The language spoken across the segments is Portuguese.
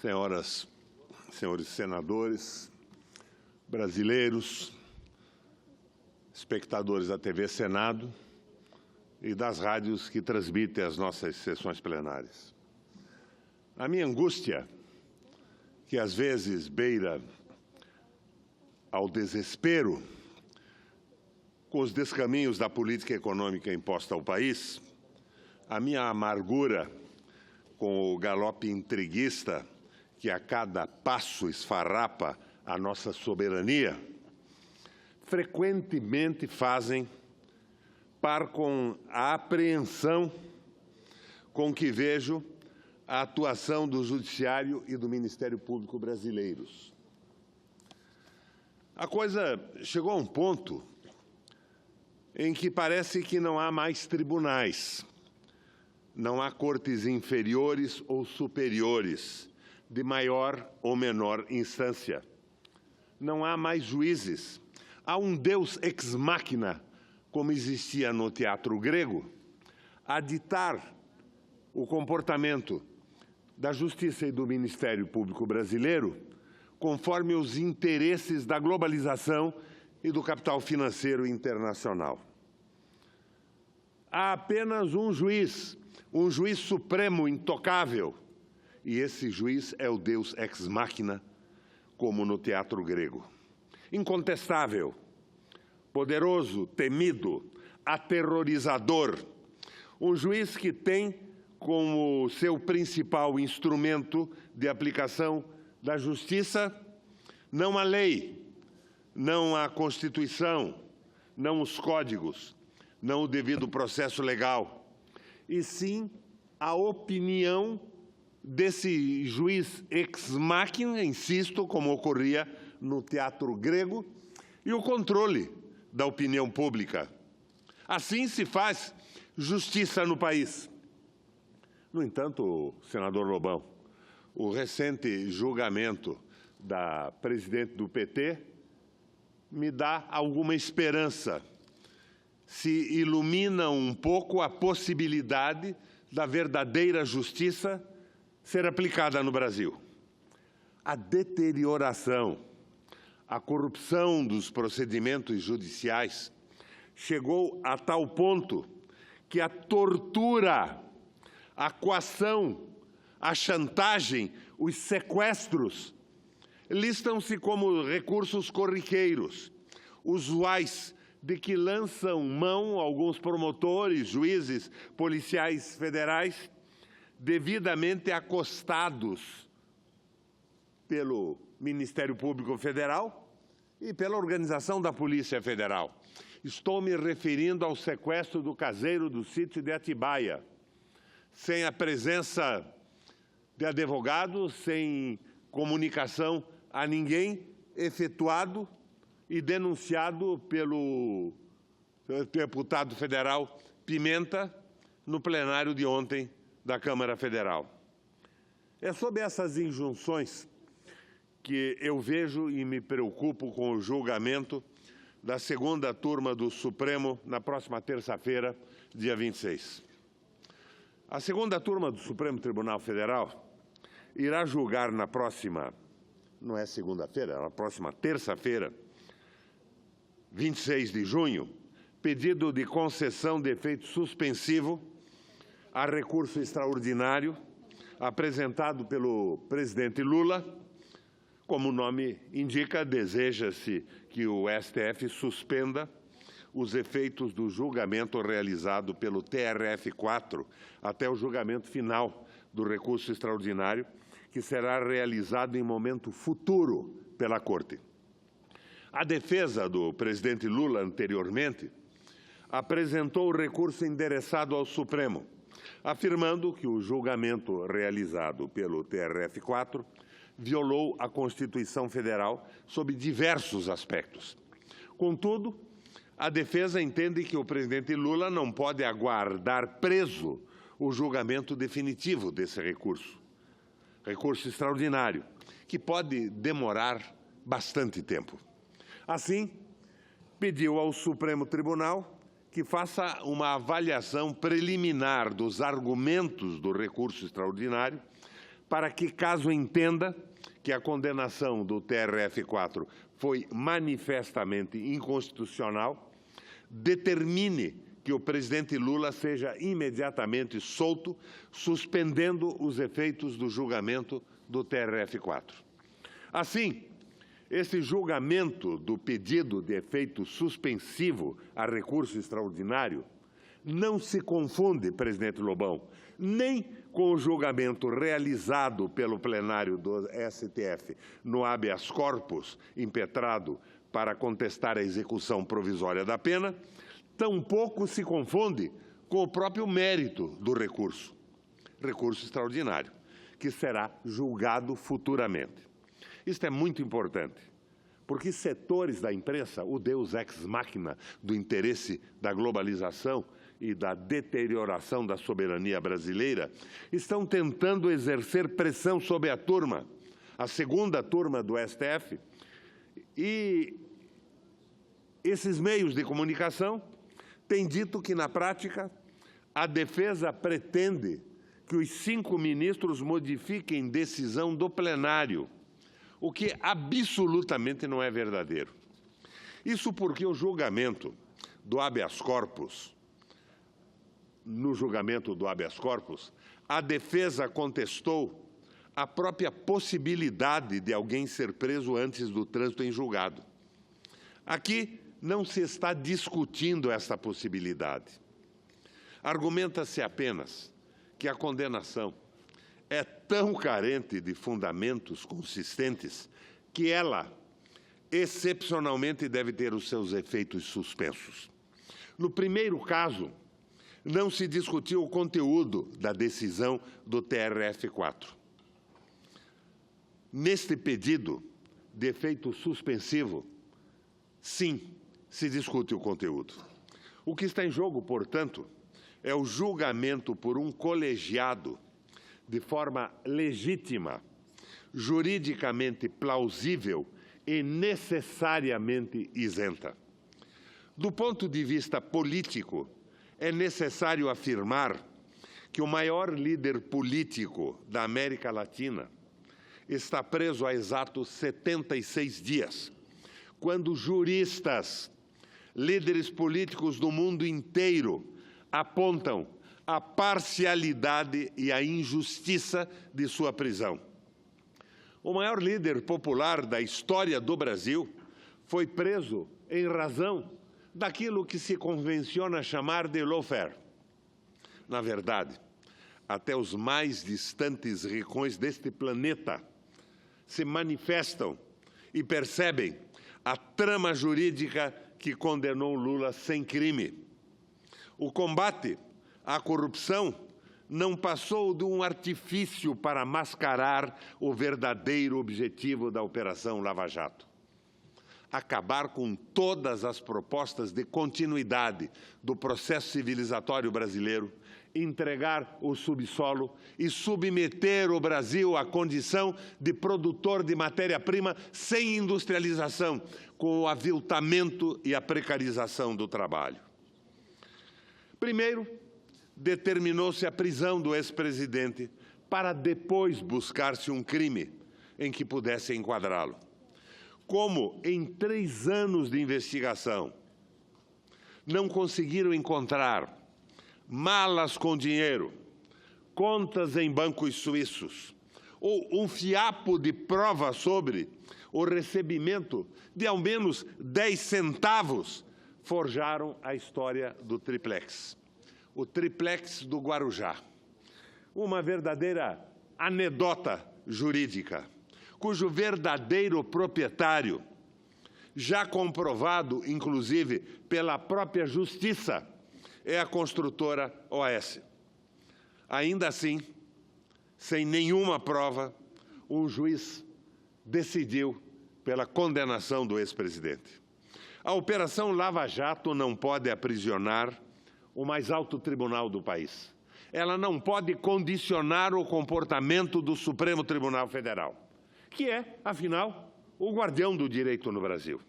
senhoras, senhores senadores, brasileiros, espectadores da TV Senado e das rádios que transmitem as nossas sessões plenárias. A minha angústia, que às vezes beira ao desespero com os descaminhos da política econômica imposta ao país, a minha amargura com o galope intriguista que a cada passo esfarrapa a nossa soberania, frequentemente fazem par com a apreensão com que vejo a atuação do Judiciário e do Ministério Público brasileiros. A coisa chegou a um ponto em que parece que não há mais tribunais, não há cortes inferiores ou superiores, de maior ou menor instância. Não há mais juízes. Há um Deus ex machina, como existia no teatro grego, a ditar o comportamento da Justiça e do Ministério Público brasileiro conforme os interesses da globalização e do capital financeiro internacional. Há apenas um juiz supremo intocável, e esse juiz é o Deus ex machina, como no teatro grego. Incontestável, poderoso, temido, aterrorizador, um juiz que tem como seu principal instrumento de aplicação da justiça não a lei, não a Constituição, não os códigos, não o devido processo legal, e sim a opinião desse juiz ex machina, insisto, como ocorria no teatro grego, e o controle da opinião pública. Assim se faz justiça no país. No entanto, senador Lobão, o recente julgamento da presidente do PT me dá alguma esperança. Se ilumina um pouco a possibilidade da verdadeira justiça ser aplicada no Brasil. A deterioração, a corrupção dos procedimentos judiciais chegou a tal ponto que a tortura, a coação, a chantagem, os sequestros listam-se como recursos corriqueiros, usuais de que lançam mão alguns promotores, juízes, policiais federais, devidamente acostados pelo Ministério Público Federal e pela organização da Polícia Federal. Estou me referindo ao sequestro do caseiro do sítio de Atibaia, sem a presença de advogado, sem comunicação a ninguém, efetuado e denunciado pelo deputado federal Pimenta no plenário de ontem da Câmara Federal. É sob essas injunções que eu vejo e me preocupo com o julgamento da segunda turma do Supremo na próxima terça-feira, dia 26. A segunda turma do Supremo Tribunal Federal irá julgar na próxima, não é segunda-feira, na próxima terça-feira, 26 de junho, pedido de concessão de efeito suspensivo a recurso extraordinário apresentado pelo presidente Lula. Como o nome indica, deseja-se que o STF suspenda os efeitos do julgamento realizado pelo TRF4 até o julgamento final do recurso extraordinário, que será realizado em momento futuro pela Corte. A defesa do presidente Lula, anteriormente, apresentou o recurso endereçado ao Supremo, afirmando que o julgamento realizado pelo TRF4 violou a Constituição Federal sob diversos aspectos. Contudo, a defesa entende que o presidente Lula não pode aguardar preso o julgamento definitivo desse recurso extraordinário, que pode demorar bastante tempo. Assim, pediu ao Supremo Tribunal que faça uma avaliação preliminar dos argumentos do recurso extraordinário para que, caso entenda que a condenação do TRF4 foi manifestamente inconstitucional, determine que o presidente Lula seja imediatamente solto, suspendendo os efeitos do julgamento do TRF4. Assim, esse julgamento do pedido de efeito suspensivo a recurso extraordinário não se confunde, presidente Lobão, nem com o julgamento realizado pelo plenário do STF no habeas corpus impetrado para contestar a execução provisória da pena, tampouco se confunde com o próprio mérito do recurso extraordinário, que será julgado futuramente. Isto é muito importante, porque setores da imprensa, o deus ex machina do interesse da globalização e da deterioração da soberania brasileira, estão tentando exercer pressão sobre a turma, a segunda turma do STF, e esses meios de comunicação têm dito que, na prática, a defesa pretende que os 5 ministros modifiquem decisão do plenário, o que absolutamente não é verdadeiro. Isso porque o julgamento do habeas corpus, no julgamento do habeas corpus, a defesa contestou a própria possibilidade de alguém ser preso antes do trânsito em julgado. Aqui não se está discutindo essa possibilidade. Argumenta-se apenas que a condenação é tão carente de fundamentos consistentes que ela, excepcionalmente, deve ter os seus efeitos suspensos. No primeiro caso, não se discutiu o conteúdo da decisão do TRF4. Neste pedido de efeito suspensivo, sim, se discute o conteúdo. O que está em jogo, portanto, é o julgamento por um colegiado de forma legítima, juridicamente plausível e necessariamente isenta. Do ponto de vista político, é necessário afirmar que o maior líder político da América Latina está preso há exatos 76 dias, quando juristas, líderes políticos do mundo inteiro apontam a parcialidade e a injustiça de sua prisão. O maior líder popular da história do Brasil foi preso em razão daquilo que se convenciona chamar de lawfare. Na verdade, até os mais distantes rincões deste planeta se manifestam e percebem a trama jurídica que condenou Lula sem crime. O combate à corrupção não passou de um artifício para mascarar o verdadeiro objetivo da Operação Lava Jato: acabar com todas as propostas de continuidade do processo civilizatório brasileiro, entregar o subsolo e submeter o Brasil à condição de produtor de matéria-prima sem industrialização, com o aviltamento e a precarização do trabalho. Primeiro, determinou-se a prisão do ex-presidente para depois buscar-se um crime em que pudesse enquadrá-lo. Como em 3 anos de investigação não conseguiram encontrar malas com dinheiro, contas em bancos suíços ou um fiapo de prova sobre o recebimento de ao menos 10 centavos, forjaram a história do triplex. O triplex do Guarujá. Uma verdadeira anedota jurídica, cujo verdadeiro proprietário, já comprovado, inclusive, pela própria Justiça, é a construtora OS. Ainda assim, sem nenhuma prova, um juiz decidiu pela condenação do ex-presidente. A Operação Lava Jato não pode aprisionar o mais alto tribunal do país. Ela não pode condicionar o comportamento do Supremo Tribunal Federal, que é, afinal, o guardião do direito no Brasil.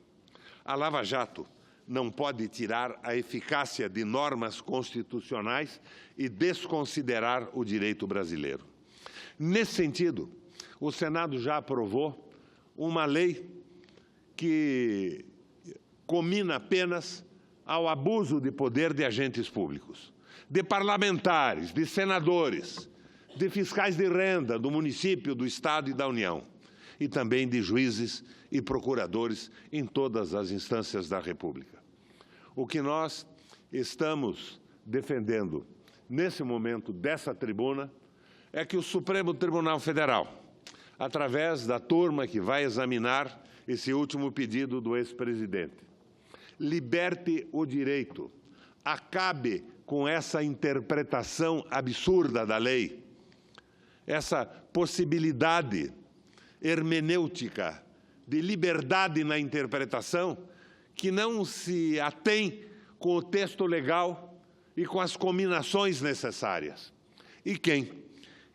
A Lava Jato não pode tirar a eficácia de normas constitucionais e desconsiderar o direito brasileiro. Nesse sentido, o Senado já aprovou uma lei que comina apenas ao abuso de poder de agentes públicos, de parlamentares, de senadores, de fiscais de renda do município, do Estado e da União, e também de juízes e procuradores em todas as instâncias da República. O que nós estamos defendendo nesse momento dessa tribuna é que o Supremo Tribunal Federal, através da turma que vai examinar esse último pedido do ex-presidente, liberte o direito, acabe com essa interpretação absurda da lei, essa possibilidade hermenêutica de liberdade na interpretação que não se atém com o texto legal e com as combinações necessárias. E quem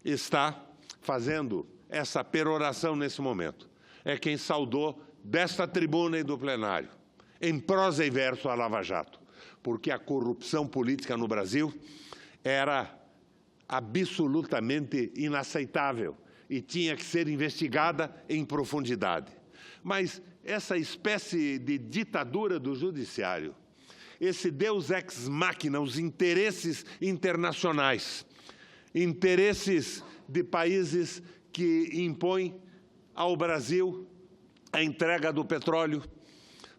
está fazendo essa peroração nesse momento é quem saudou desta tribuna e do plenário, em prosa e verso, a Lava Jato, porque a corrupção política no Brasil era absolutamente inaceitável e tinha que ser investigada em profundidade. Mas essa espécie de ditadura do judiciário, esse deus ex machina, os interesses internacionais, interesses de países que impõem ao Brasil a entrega do petróleo,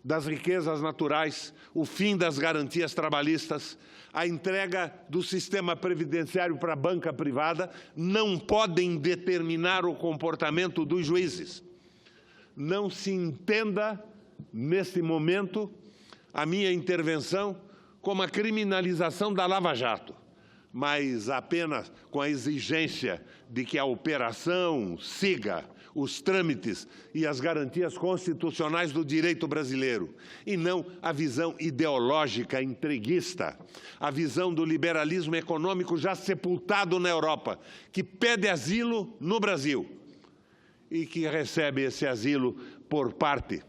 das riquezas naturais, o fim das garantias trabalhistas, a entrega do sistema previdenciário para a banca privada, não podem determinar o comportamento dos juízes. Não se entenda, nesse momento, a minha intervenção como a criminalização da Lava Jato, mas apenas com a exigência de que a operação siga os trâmites e as garantias constitucionais do direito brasileiro, e não a visão ideológica entreguista, a visão do liberalismo econômico já sepultado na Europa, que pede asilo no Brasil e que recebe esse asilo por parte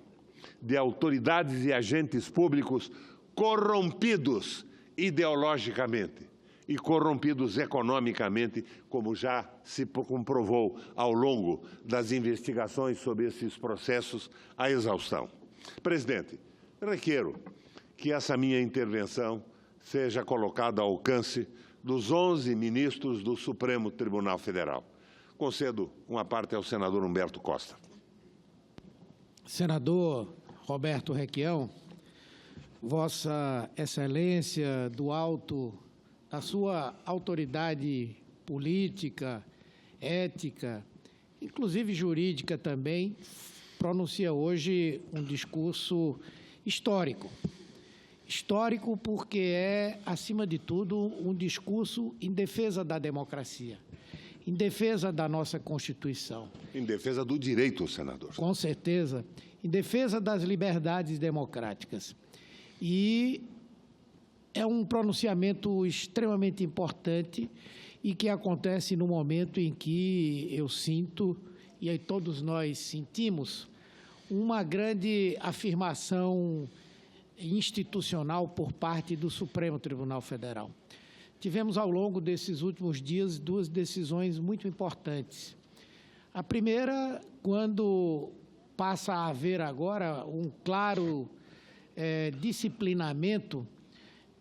de autoridades e agentes públicos corrompidos ideologicamente e corrompidos economicamente, como já se comprovou ao longo das investigações sobre esses processos à exaustão. Presidente, requeiro que essa minha intervenção seja colocada ao alcance dos 11 ministros do Supremo Tribunal Federal. Concedo uma parte ao senador Humberto Costa. Senador Roberto Requião, Vossa Excelência, do alto da sua autoridade política, ética, inclusive jurídica também, pronuncia hoje um discurso histórico. Histórico porque é, acima de tudo, um discurso em defesa da democracia, em defesa da nossa Constituição. Em defesa do direito, senador. Com certeza, em defesa das liberdades democráticas. E é um pronunciamento extremamente importante e que acontece no momento em que eu sinto, e aí todos nós sentimos, uma grande afirmação institucional por parte do Supremo Tribunal Federal. Tivemos, ao longo desses últimos dias, duas decisões muito importantes. A primeira, quando passa a haver agora um claro disciplinamento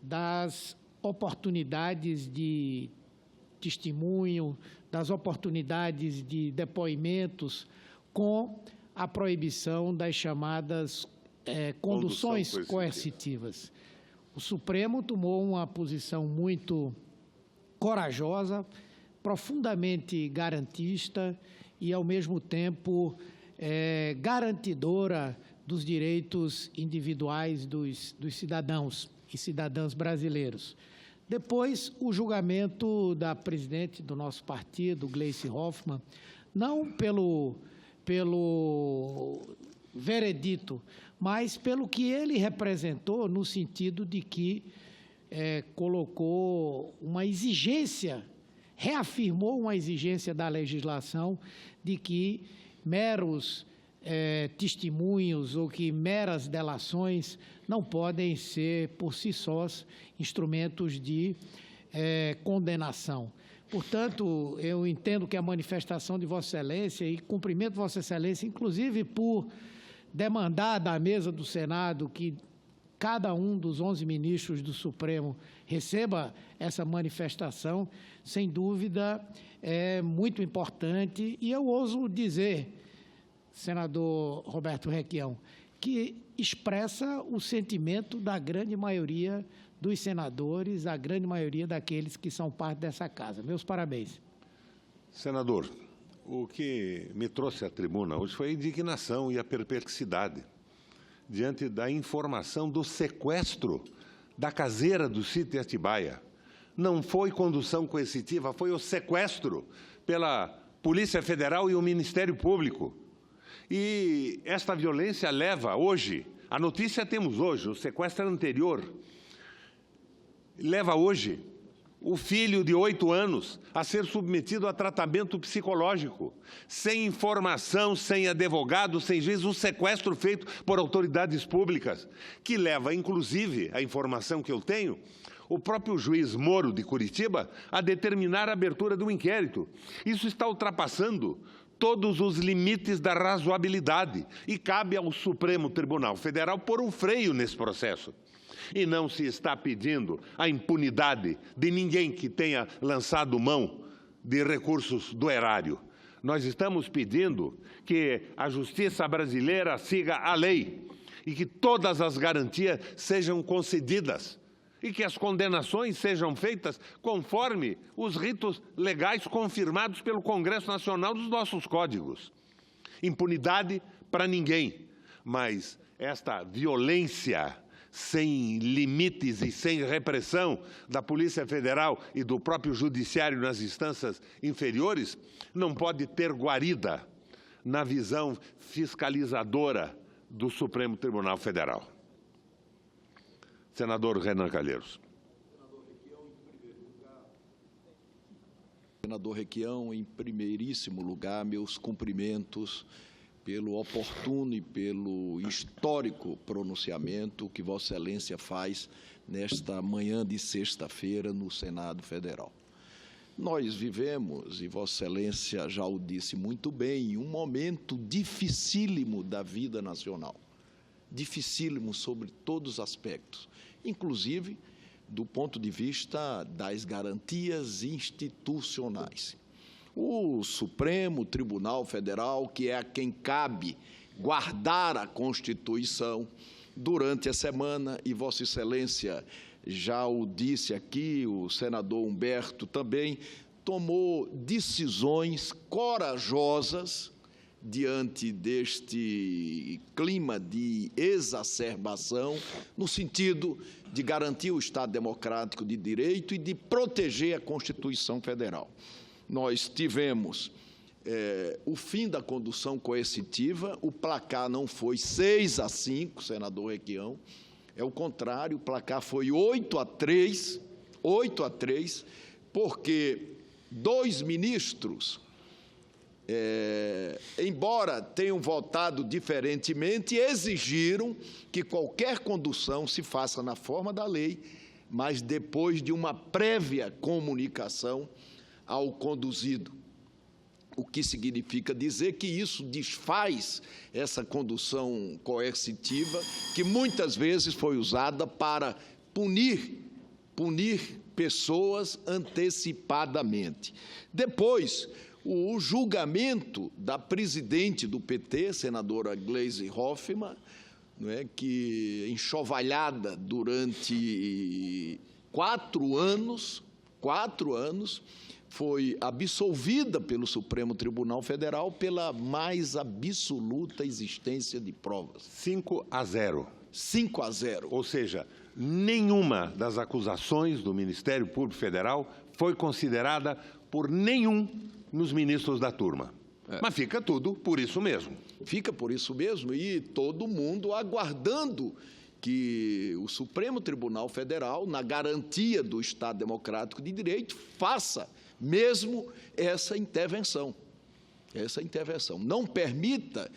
das oportunidades de testemunho, das oportunidades de depoimentos, com a proibição das chamadas conduções coercitivas. O Supremo tomou uma posição muito corajosa, profundamente garantista e, ao mesmo tempo, garantidora dos direitos individuais dos cidadãos e cidadãs brasileiros. Depois, o julgamento da presidente do nosso partido, Gleisi Hoffmann, não pelo veredito, mas pelo que ele representou, no sentido de que colocou uma exigência, reafirmou uma exigência da legislação de que meros testemunhos ou que meras delações não podem ser, por si sós, instrumentos de condenação. Portanto, eu entendo que a manifestação de Vossa Excelência, e cumprimento Vossa Excelência, inclusive por demandar da mesa do Senado que cada um dos 11 ministros do Supremo receba essa manifestação, sem dúvida, é muito importante. E eu ouso dizer, senador Roberto Requião, que expressa o sentimento da grande maioria dos senadores, a grande maioria daqueles que são parte dessa casa. Meus parabéns. Senador, o que me trouxe à tribuna hoje foi a indignação e a perplexidade diante da informação do sequestro da caseira do sítio Atibaia. Não foi condução coercitiva, foi o sequestro pela Polícia Federal e o Ministério Público. E esta violência leva hoje, a notícia temos hoje, o sequestro anterior, leva hoje o filho de 8 anos a ser submetido a tratamento psicológico, sem informação, sem advogado, sem juiz, um sequestro feito por autoridades públicas, que leva, inclusive, a informação que eu tenho, o próprio juiz Moro de Curitiba a determinar a abertura do inquérito. Isso está ultrapassando todos os limites da razoabilidade e cabe ao Supremo Tribunal Federal pôr um freio nesse processo. E não se está pedindo a impunidade de ninguém que tenha lançado mão de recursos do erário. Nós estamos pedindo que a justiça brasileira siga a lei e que todas as garantias sejam concedidas e que as condenações sejam feitas conforme os ritos legais confirmados pelo Congresso Nacional dos nossos códigos. Impunidade para ninguém, mas esta violência sem limites e sem repressão da Polícia Federal e do próprio Judiciário nas instâncias inferiores, não pode ter guarida na visão fiscalizadora do Supremo Tribunal Federal. Senador Renan Calheiros. Senador Requião, em primeiríssimo lugar, meus cumprimentos pelo oportuno e pelo histórico pronunciamento que Vossa Excelência faz nesta manhã de sexta-feira no Senado Federal. Nós vivemos, e Vossa Excelência já o disse muito bem, um momento dificílimo da vida nacional, dificílimo sobre todos os aspectos, inclusive do ponto de vista das garantias institucionais. O Supremo Tribunal Federal, que é a quem cabe guardar a Constituição, durante a semana, e Vossa Excelência já o disse aqui, o senador Humberto também, tomou decisões corajosas diante deste clima de exacerbação, no sentido de garantir o Estado democrático de direito e de proteger a Constituição Federal. Nós tivemos o fim da condução coercitiva, o placar não foi 6-5, senador Requião, é o contrário, o placar foi 8-3, porque 2 ministros, embora tenham votado diferentemente, exigiram que qualquer condução se faça na forma da lei, mas depois de uma prévia comunicação ao conduzido, o que significa dizer que isso desfaz essa condução coercitiva que muitas vezes foi usada para punir pessoas antecipadamente. Depois, o julgamento da presidente do PT, senadora Gleisi Hoffmann, que enxovalhada durante 4 anos, foi absolvida pelo Supremo Tribunal Federal pela mais absoluta existência de provas. 5-0. 5-0. Ou seja, nenhuma das acusações do Ministério Público Federal foi considerada por nenhum dos ministros da turma. Mas fica tudo por isso mesmo. Fica por isso mesmo e todo mundo aguardando que o Supremo Tribunal Federal, na garantia do Estado Democrático de Direito, faça mesmo essa intervenção. Não permita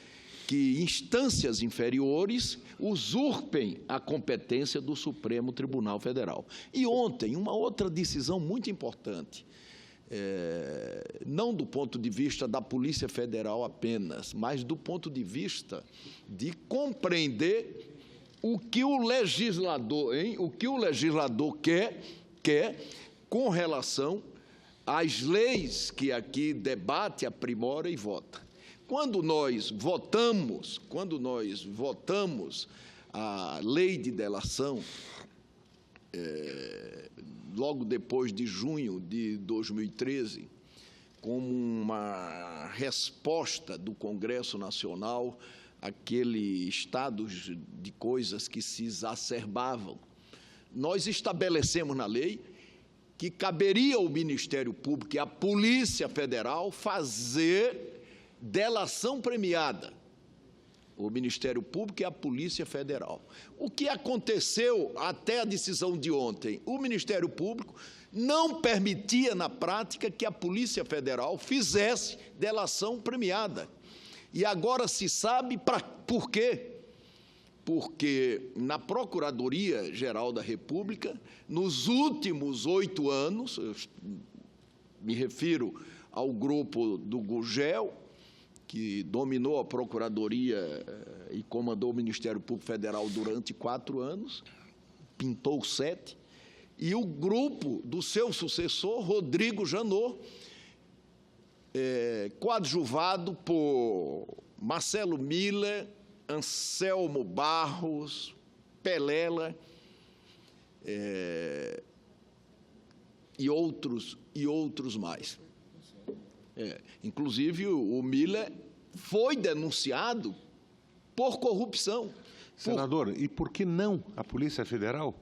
que instâncias inferiores usurpem a competência do Supremo Tribunal Federal. E ontem, uma outra decisão muito importante. não do ponto de vista da Polícia Federal apenas, mas do ponto de vista de compreender o que o legislador quer com relação às leis que aqui debate, aprimora e vota. Quando nós votamos a lei de delação, logo depois de junho de 2013, como uma resposta do Congresso Nacional àquele estado de coisas que se exacerbavam, nós estabelecemos na lei que caberia ao Ministério Público e à Polícia Federal fazer delação premiada. O Ministério Público e a Polícia Federal. O que aconteceu até a decisão de ontem? O Ministério Público não permitia, na prática, que a Polícia Federal fizesse delação premiada. E agora se sabe por quê? Porque na Procuradoria-Geral da República, nos últimos 8 anos, eu me refiro ao grupo do Gugel, que dominou a Procuradoria e comandou o Ministério Público Federal durante 4 anos, pintou 7, e o grupo do seu sucessor, Rodrigo Janot, coadjuvado por Marcelo Miller, Anselmo Barros, Pelela e outros mais. Inclusive, o Miller foi denunciado por corrupção. Senador, e por que não a Polícia Federal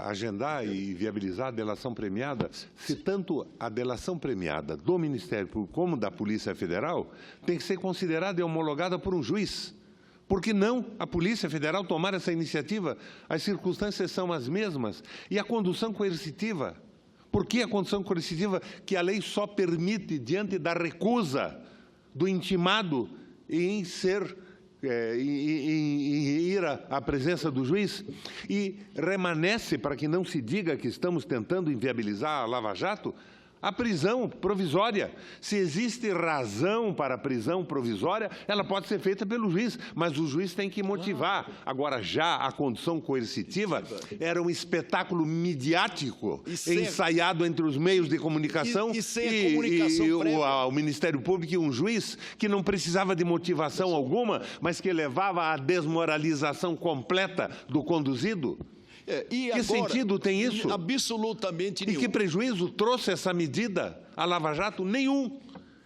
agendar e viabilizar a delação premiada, se tanto a delação premiada do Ministério Público como da Polícia Federal tem que ser considerada e homologada por um juiz? Por que não a Polícia Federal tomar essa iniciativa? As circunstâncias são as mesmas. E a condução coercitiva? Por que a condução coercitiva que a lei só permite diante da recusa do intimado em ir à presença do juiz? E remanesce, para que não se diga que estamos tentando inviabilizar a Lava Jato, a prisão provisória. Se existe razão para a prisão provisória, ela pode ser feita pelo juiz, mas o juiz tem que motivar. Agora, já a condução coercitiva era um espetáculo midiático ensaiado entre os meios de comunicação o Ministério Público e um juiz que não precisava de motivação alguma, mas que levava à desmoralização completa do conduzido. Que agora, sentido tem isso? Absolutamente nenhum. E que prejuízo trouxe essa medida a Lava Jato? Nenhum.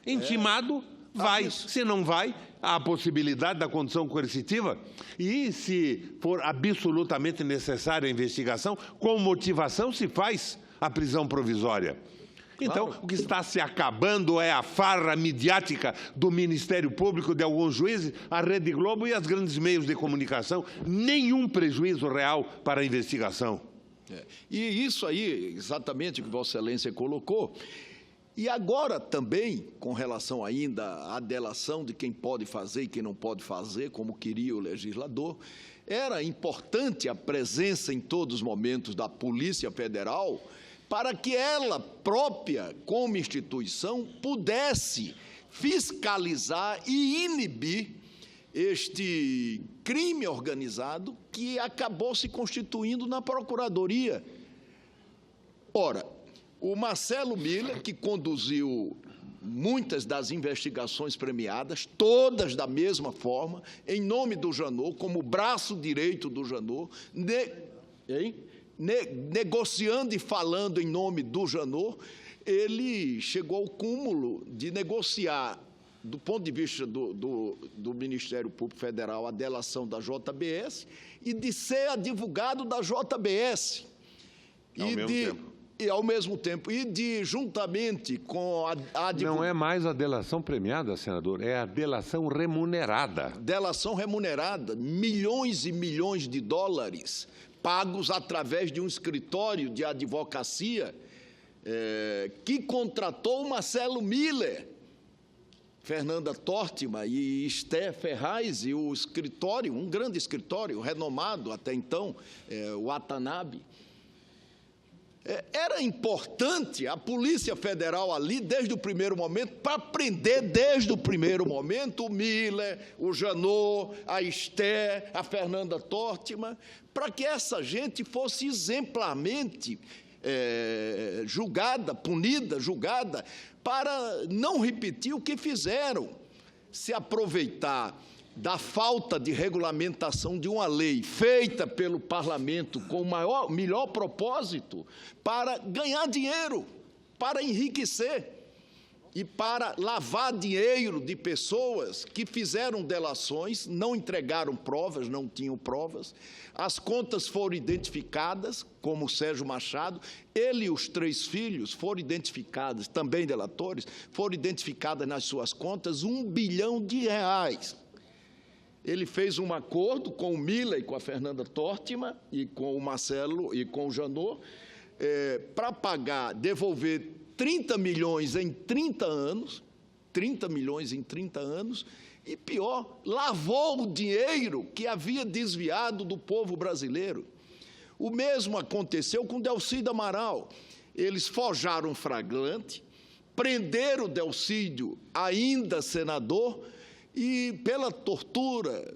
Intimado, vai. Se não vai, há a possibilidade da condução coercitiva. E, se for absolutamente necessária a investigação, com motivação se faz a prisão provisória. Então, claro, o que está se acabando é a farra midiática do Ministério Público, de alguns juízes, a Rede Globo e os grandes meios de comunicação. Nenhum prejuízo real para a investigação. E isso aí, exatamente o que Vossa Excelência colocou. E agora também, com relação ainda à delação de quem pode fazer e quem não pode fazer, como queria o legislador, era importante a presença em todos os momentos da Polícia Federal, para que ela própria, como instituição, pudesse fiscalizar e inibir este crime organizado que acabou se constituindo na Procuradoria. Ora, o Marcelo Miller, que conduziu muitas das investigações premiadas, todas da mesma forma, em nome do Janot, como braço direito do Janot, negociando e falando em nome do Janot, ele chegou ao cúmulo de negociar, do ponto de vista do Ministério Público Federal, a delação da JBS e de ser advogado da JBS. Ao mesmo tempo, juntamente com a Não é mais a delação premiada, senador, é a delação remunerada. Delação remunerada, milhões e milhões de dólares pagos através de um escritório de advocacia que contratou o Marcelo Miller, Fernanda Tortima e Esté Ferraz, e o escritório, um grande escritório, renomado até então, o Watanabe. Era importante a Polícia Federal ali, desde o primeiro momento, para prender desde o primeiro momento o Miller, o Janot, a Esther, a Fernanda Tórtima, para que essa gente fosse exemplarmente julgada, punida, julgada, para não repetir o que fizeram, se aproveitar da falta de regulamentação de uma lei feita pelo parlamento com o melhor propósito para ganhar dinheiro, para enriquecer e para lavar dinheiro de pessoas que fizeram delações, não entregaram provas, não tinham provas, as contas foram identificadas, como o Sérgio Machado, ele e os 3 filhos foram identificados, também delatores, foram identificadas nas suas contas R$1 bilhão. Ele fez um acordo com o Miller e com a Fernanda Tórtima e com o Marcelo e com o Janot para pagar, devolver 30 milhões em 30 anos, 30 milhões em 30 anos, e pior, lavou o dinheiro que havia desviado do povo brasileiro. O mesmo aconteceu com Delcídio Amaral. Eles forjaram flagrante, prenderam o Delcídio, ainda senador, e pela tortura,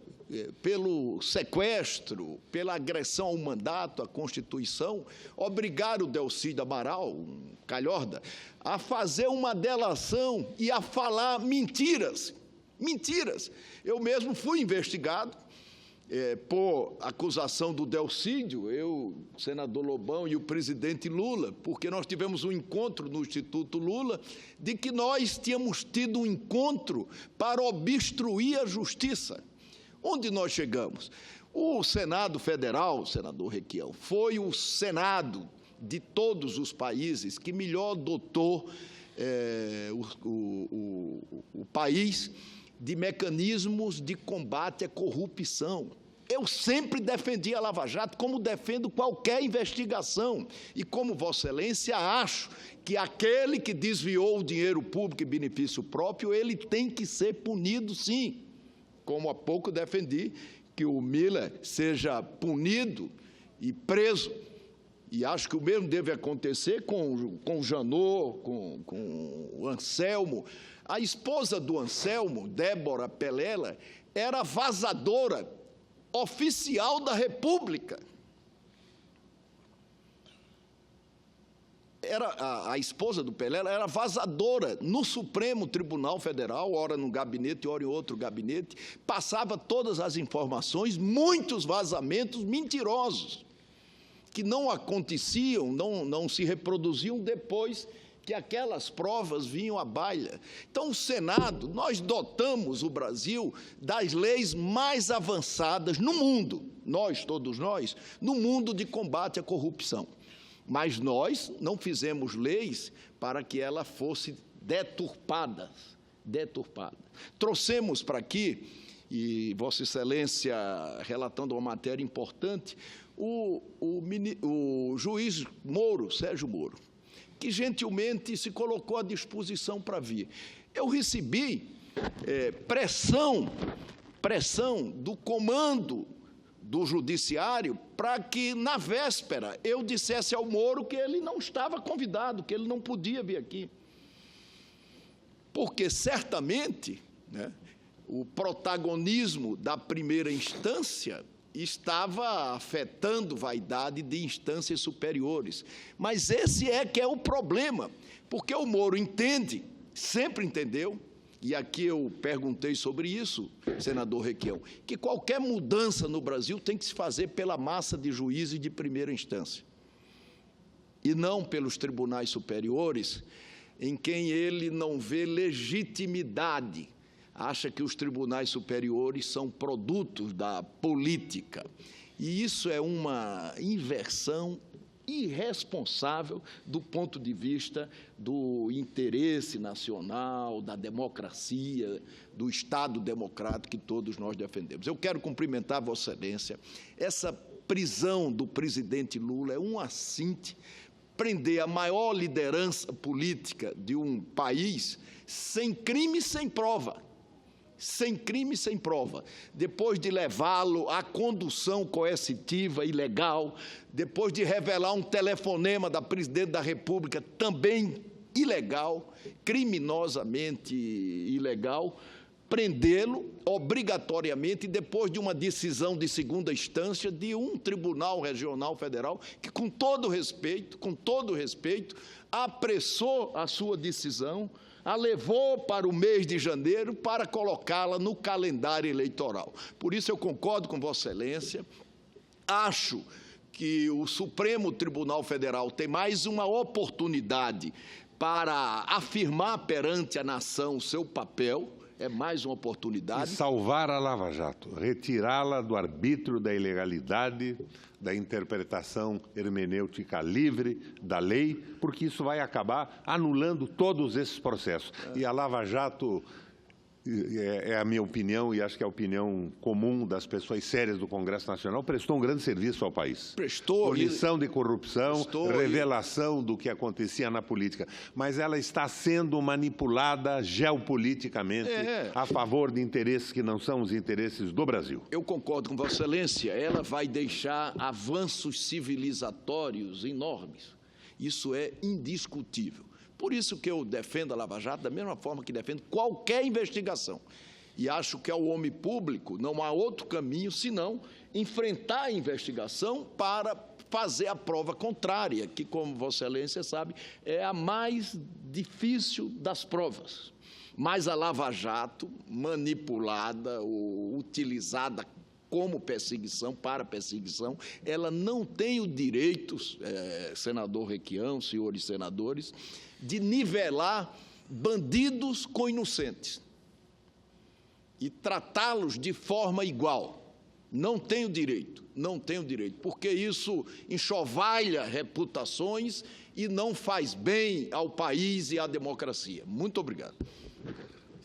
pelo sequestro, pela agressão ao mandato, à Constituição, obrigaram o Delcídio Amaral, um calhorda, a fazer uma delação e a falar mentiras. Mentiras. Eu mesmo fui investigado por acusação do Delcídio, eu, o senador Lobão e o presidente Lula, porque nós tivemos um encontro no Instituto Lula de que nós tínhamos tido um encontro para obstruir a justiça. Onde nós chegamos? O Senado Federal, senador Requião, foi o Senado de todos os países que melhor dotou o país de mecanismos de combate à corrupção. Eu sempre defendi a Lava Jato, como defendo qualquer investigação. E como Vossa Excelência, acho que aquele que desviou o dinheiro público em benefício próprio, ele tem que ser punido, sim. Como há pouco defendi que o Miller seja punido e preso. E acho que o mesmo deve acontecer com o Janot, com o Anselmo. A esposa do Anselmo, Débora Pelela, era vazadora oficial da República. A esposa do Pelela era vazadora no Supremo Tribunal Federal, ora num gabinete, ora em outro gabinete, passava todas as informações, muitos vazamentos mentirosos, que não aconteciam, não se reproduziam depois que aquelas provas vinham à baila. Então, o Senado, nós dotamos o Brasil das leis mais avançadas no mundo, todos nós, no mundo de combate à corrupção. Mas nós não fizemos leis para que ela fosse deturpada. Trouxemos para aqui, e Vossa Excelência, relatando uma matéria importante, o juiz Moro, Sérgio Moro, que gentilmente se colocou à disposição para vir. Eu recebi pressão do comando do Judiciário para que, na véspera, eu dissesse ao Moro que ele não estava convidado, que ele não podia vir aqui. Porque, certamente, o protagonismo da primeira instância estava afetando vaidade de instâncias superiores. Mas esse que é o problema, porque o Moro entende, sempre entendeu, e aqui eu perguntei sobre isso, senador Requião, que qualquer mudança no Brasil tem que se fazer pela massa de juízes de primeira instância, e não pelos tribunais superiores, em quem ele não vê legitimidade, acha que os tribunais superiores são produtos da política. E isso é uma inversão irresponsável do ponto de vista do interesse nacional, da democracia, do Estado democrático que todos nós defendemos. Eu quero cumprimentar Vossa Excelência. Essa prisão do presidente Lula é um assinte, prender a maior liderança política de um país sem crime e sem prova. sem crime, sem prova, depois de levá-lo à condução coercitiva ilegal, depois de revelar um telefonema da presidente da República também ilegal, criminosamente ilegal, prendê-lo obrigatoriamente depois de uma decisão de segunda instância de um tribunal regional federal que, com todo respeito, apressou a sua decisão, a levou para o mês de janeiro para colocá-la no calendário eleitoral. Por isso eu concordo com Vossa Excelência, acho que o Supremo Tribunal Federal tem mais uma oportunidade para afirmar perante a nação o seu papel, é mais uma oportunidade. E salvar a Lava Jato, retirá-la do arbítrio da ilegalidade, da interpretação hermenêutica livre da lei, porque isso vai acabar anulando todos esses processos. E a Lava Jato, é a minha opinião, e acho que é a opinião comum das pessoas sérias do Congresso Nacional, prestou um grande serviço ao país. Prestou. Punição de corrupção, revelação do que acontecia na política. Mas ela está sendo manipulada geopoliticamente a favor de interesses que não são os interesses do Brasil. Eu concordo com Vossa Excelência, ela vai deixar avanços civilizatórios enormes. Isso é indiscutível. Por isso que eu defendo a Lava Jato da mesma forma que defendo qualquer investigação. E acho que ao homem público não há outro caminho senão enfrentar a investigação para fazer a prova contrária, que, como Vossa Excelência sabe, é a mais difícil das provas. Mas a Lava Jato, manipulada ou utilizada como perseguição, para perseguição, ela não tem o direito, senador Requião, senhores senadores, de nivelar bandidos com inocentes e tratá-los de forma igual. Não tem o direito, porque isso enxovalha reputações e não faz bem ao país e à democracia. Muito obrigado.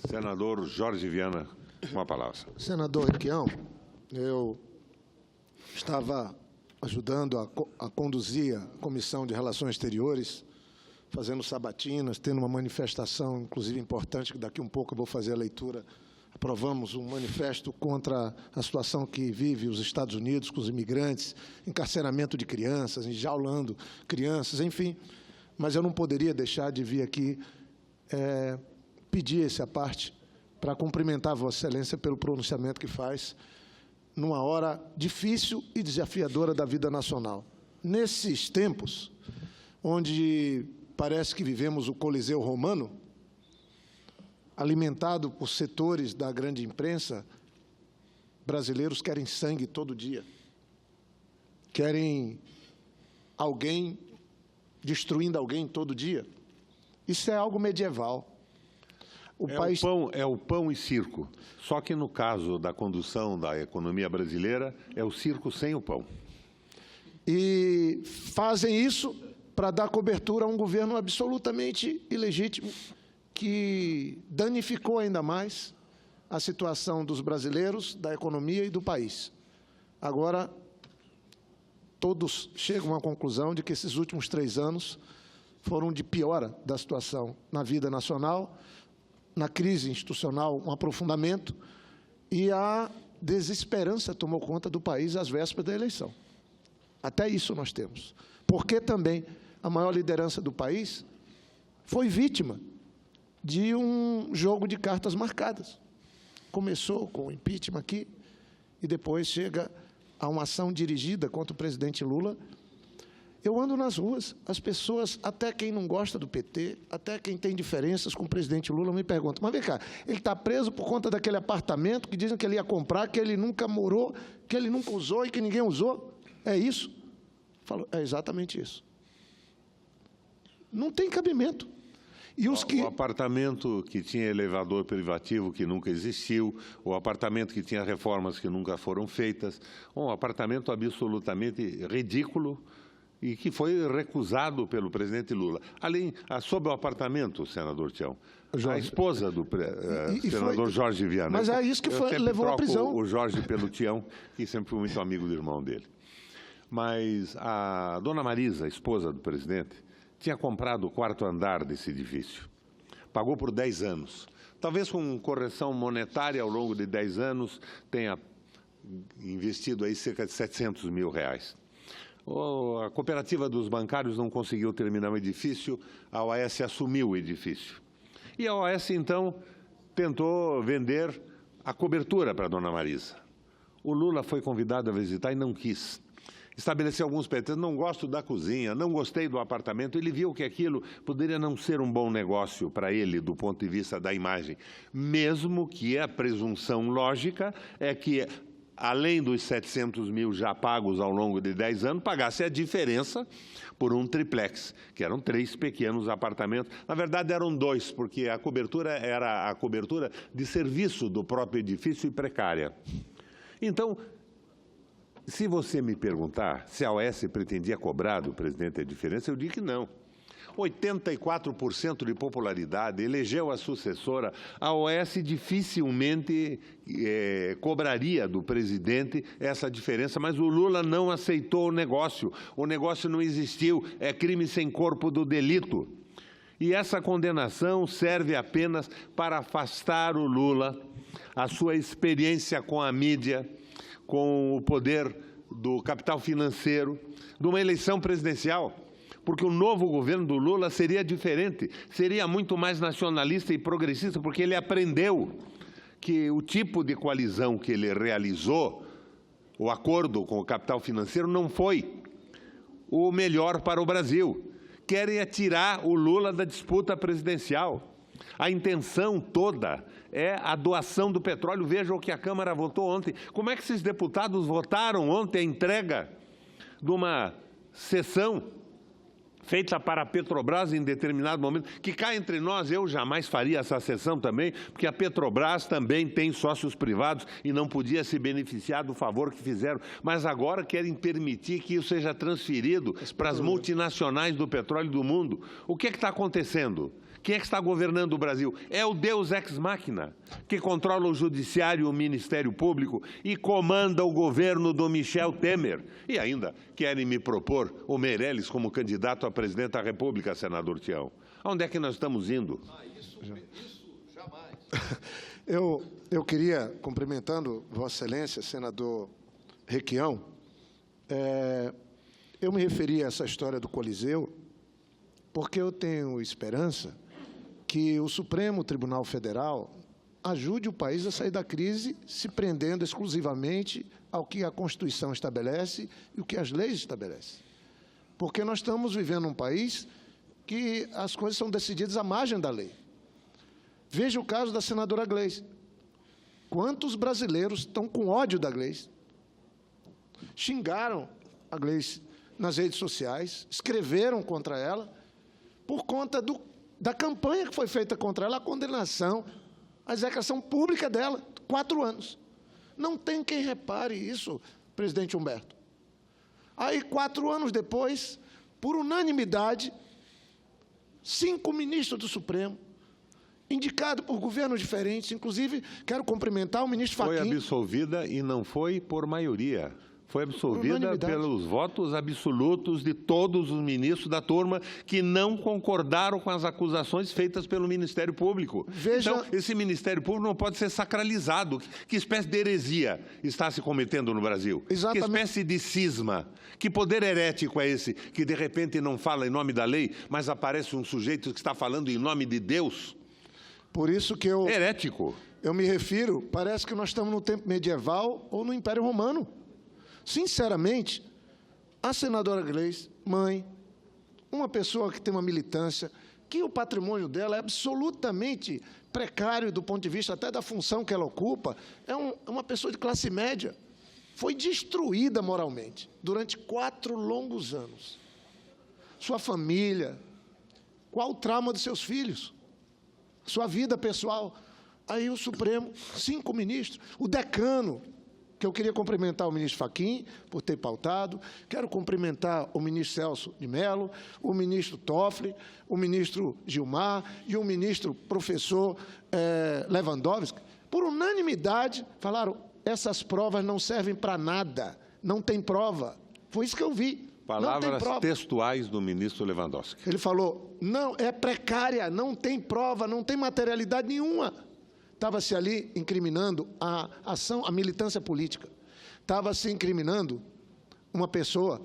Senador Jorge Viana, com a palavra. Senador Requião, eu estava ajudando a conduzir a Comissão de Relações Exteriores, fazendo sabatinas, tendo uma manifestação, inclusive importante, que daqui um pouco eu vou fazer a leitura. Aprovamos um manifesto contra a situação que vive os Estados Unidos com os imigrantes, encarceramento de crianças, enjaulando crianças, enfim. Mas eu não poderia deixar de vir aqui pedir essa parte para cumprimentar Vossa Excelência pelo pronunciamento que faz numa hora difícil e desafiadora da vida nacional. Nesses tempos, onde parece que vivemos o Coliseu Romano, alimentado por setores da grande imprensa, brasileiros querem sangue todo dia. Querem alguém destruindo alguém todo dia. Isso é algo medieval. É o pão e circo. Só que, no caso da condução da economia brasileira, é o circo sem o pão. E fazem isso para dar cobertura a um governo absolutamente ilegítimo, que danificou ainda mais a situação dos brasileiros, da economia e do país. Agora, todos chegam à conclusão de que esses últimos 3 anos foram de piora da situação na vida nacional, na crise institucional, um aprofundamento, e a desesperança tomou conta do país às vésperas da eleição. Até isso nós temos. Porque também a maior liderança do país foi vítima de um jogo de cartas marcadas. Começou com o impeachment aqui e depois chega a uma ação dirigida contra o presidente Lula. Eu ando nas ruas, as pessoas, até quem não gosta do PT, até quem tem diferenças com o presidente Lula, me perguntam, mas vem cá, ele está preso por conta daquele apartamento que dizem que ele ia comprar, que ele nunca morou, que ele nunca usou e que ninguém usou? É isso? Falo, é exatamente isso. Não tem cabimento. E os que... O apartamento que tinha elevador privativo que nunca existiu, o apartamento que tinha reformas que nunca foram feitas, um apartamento absolutamente ridículo e que foi recusado pelo presidente Lula. Além, sobre o apartamento, senador Tião, a esposa do senador Jorge Viana. Mas é isso que levou à prisão. O Jorge pelo Tião, que sempre fui muito amigo do irmão dele. Mas a dona Marisa, a esposa do presidente, tinha comprado o 4º andar desse edifício. Pagou por 10 anos. talvez com correção monetária ao longo de 10 anos, tenha investido aí cerca de R$700 mil. A cooperativa dos bancários não conseguiu terminar o edifício, a OAS assumiu o edifício. E a OAS, então, tentou vender a cobertura para a dona Marisa. O Lula foi convidado a visitar e não quis. Estabeleceu alguns pretextos: não gosto da cozinha, não gostei do apartamento. Ele viu que aquilo poderia não ser um bom negócio para ele, do ponto de vista da imagem, mesmo que a presunção lógica é que, além dos R$700 mil já pagos ao longo de 10 anos, pagasse a diferença por um triplex, que eram 3 pequenos apartamentos. Na verdade, eram 2, porque a cobertura era a cobertura de serviço do próprio edifício e precária. Então, se você me perguntar se a OAS pretendia cobrar do presidente a diferença, eu digo que não. 84% de popularidade, elegeu a sucessora, a OAS dificilmente cobraria do presidente essa diferença, mas o Lula não aceitou o negócio não existiu, é crime sem corpo do delito. E essa condenação serve apenas para afastar o Lula, a sua experiência com a mídia, com o poder do capital financeiro, de uma eleição presidencial, porque o novo governo do Lula seria diferente, seria muito mais nacionalista e progressista, porque ele aprendeu que o tipo de coalizão que ele realizou, o acordo com o capital financeiro, não foi o melhor para o Brasil. Querem tirar o Lula da disputa presidencial. A intenção toda é a doação do petróleo. Veja o que a Câmara votou ontem. Como é que esses deputados votaram ontem a entrega de uma cessão feita para a Petrobras em determinado momento, que cá entre nós, eu jamais faria essa cessão também, porque a Petrobras também tem sócios privados e não podia se beneficiar do favor que fizeram, mas agora querem permitir que isso seja transferido para as multinacionais do petróleo do mundo. O que está acontecendo? Quem é que está governando o Brasil? É o Deus ex machina, que controla o Judiciário e o Ministério Público e comanda o governo do Michel Temer. E ainda querem me propor o Meirelles como candidato a presidente da República, senador Tião. Onde é que nós estamos indo? Isso jamais. Eu queria, cumprimentando Vossa Excelência, senador Requião, eu me referi a essa história do Coliseu porque eu tenho esperança que o Supremo Tribunal Federal ajude o país a sair da crise, se prendendo exclusivamente ao que a Constituição estabelece e o que as leis estabelecem. Porque nós estamos vivendo um país que as coisas são decididas à margem da lei. Veja o caso da senadora Gleice. Quantos brasileiros estão com ódio da Gleice? Xingaram a Gleice nas redes sociais, escreveram contra ela, por conta da campanha que foi feita contra ela, a condenação, a execração pública dela, 4 anos. Não tem quem repare isso, presidente Humberto. Aí, 4 anos depois, por unanimidade, 5 ministros do Supremo, indicados por governos diferentes, inclusive, quero cumprimentar o ministro Fachin. Foi absolvida e não foi por maioria. Foi absolvida pelos votos absolutos de todos os ministros da turma que não concordaram com as acusações feitas pelo Ministério Público. Então, esse Ministério Público não pode ser sacralizado. Que espécie de heresia está se cometendo no Brasil? Exatamente. Que espécie de cisma? Que poder herético é esse que, de repente, não fala em nome da lei, mas aparece um sujeito que está falando em nome de Deus? Por isso que eu... Herético. Eu me refiro, parece que nós estamos no tempo medieval ou no Império Romano. Sinceramente, a senadora Gleice, mãe, uma pessoa que tem uma militância, que o patrimônio dela é absolutamente precário do ponto de vista até da função que ela ocupa, é uma pessoa de classe média, foi destruída moralmente durante 4 longos anos. Sua família, qual o trauma dos seus filhos? Sua vida pessoal. Aí o Supremo, 5 ministros, o decano, que eu queria cumprimentar o ministro Fachin por ter pautado, quero cumprimentar o ministro Celso de Mello, o ministro Toffoli, o ministro Gilmar e o ministro professor Lewandowski, por unanimidade, falaram, essas provas não servem para nada, não tem prova. Foi isso que eu vi. Palavras textuais do ministro Lewandowski. Ele falou, não, é precária, não tem prova, não tem materialidade nenhuma. estava-se ali incriminando a ação, a militância política. Estava-se incriminando uma pessoa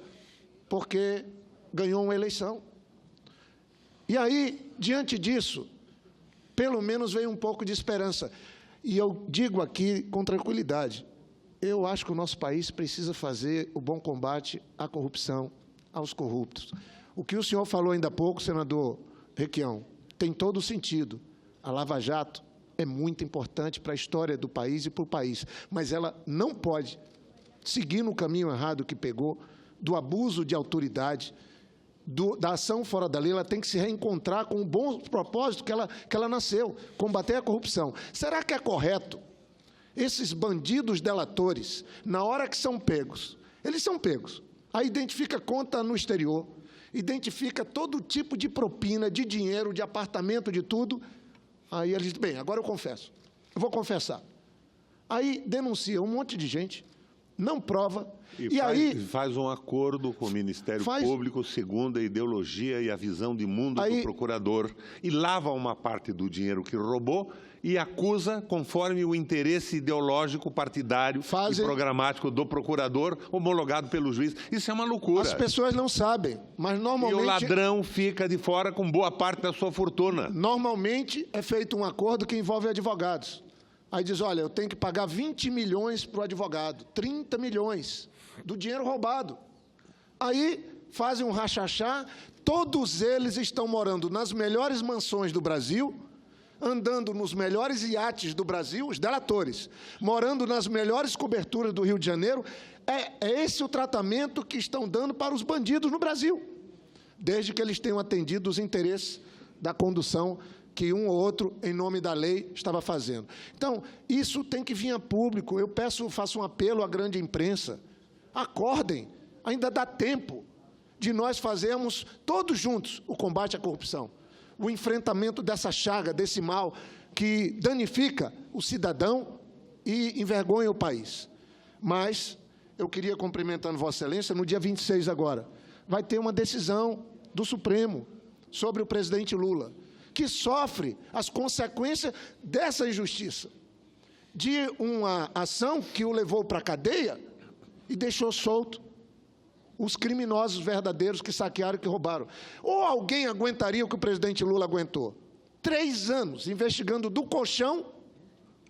porque ganhou uma eleição. E aí, diante disso, pelo menos veio um pouco de esperança. E eu digo aqui com tranquilidade, eu acho que o nosso país precisa fazer o bom combate à corrupção, aos corruptos. O que o senhor falou ainda há pouco, senador Requião, tem todo o sentido. A Lava Jato é muito importante para a história do país e para o país, mas ela não pode seguir no caminho errado que pegou, do abuso de autoridade, da ação fora da lei. Ela tem que se reencontrar com o bom propósito que ela nasceu, combater a corrupção. Será que é correto esses bandidos delatores, na hora que são pegos, eles são pegos, aí identifica conta no exterior, identifica todo tipo de propina, de dinheiro, de apartamento, de tudo, aí eles dizem, bem, agora eu confesso, eu vou confessar. Aí denuncia um monte de gente, não prova, e faz um acordo com o Ministério Público segundo a ideologia e a visão de mundo do procurador e lava uma parte do dinheiro que roubou e acusa conforme o interesse ideológico, partidário e programático do procurador homologado pelo juiz. Isso é uma loucura. As pessoas não sabem, mas normalmente... E o ladrão fica de fora com boa parte da sua fortuna. Normalmente é feito um acordo que envolve advogados. Aí diz, olha, eu tenho que pagar 20 milhões para o advogado, 30 milhões do dinheiro roubado. Aí fazem um rachachá, todos eles estão morando nas melhores mansões do Brasil, andando nos melhores iates do Brasil, os delatores, morando nas melhores coberturas do Rio de Janeiro. É esse o tratamento que estão dando para os bandidos no Brasil, desde que eles tenham atendido os interesses da condução que um ou outro, em nome da lei, estava fazendo. Então, isso tem que vir a público. Eu faço um apelo à grande imprensa. Acordem, ainda dá tempo de nós fazermos, todos juntos, o combate à corrupção, o enfrentamento dessa chaga, desse mal que danifica o cidadão e envergonha o país. Mas, eu queria, cumprimentando Vossa Excelência, no dia 26 agora, vai ter uma decisão do Supremo sobre o presidente Lula, que sofre as consequências dessa injustiça, de uma ação que o levou para a cadeia e deixou solto os criminosos verdadeiros que saquearam e que roubaram. Ou alguém aguentaria o que o presidente Lula aguentou? 3 anos investigando do colchão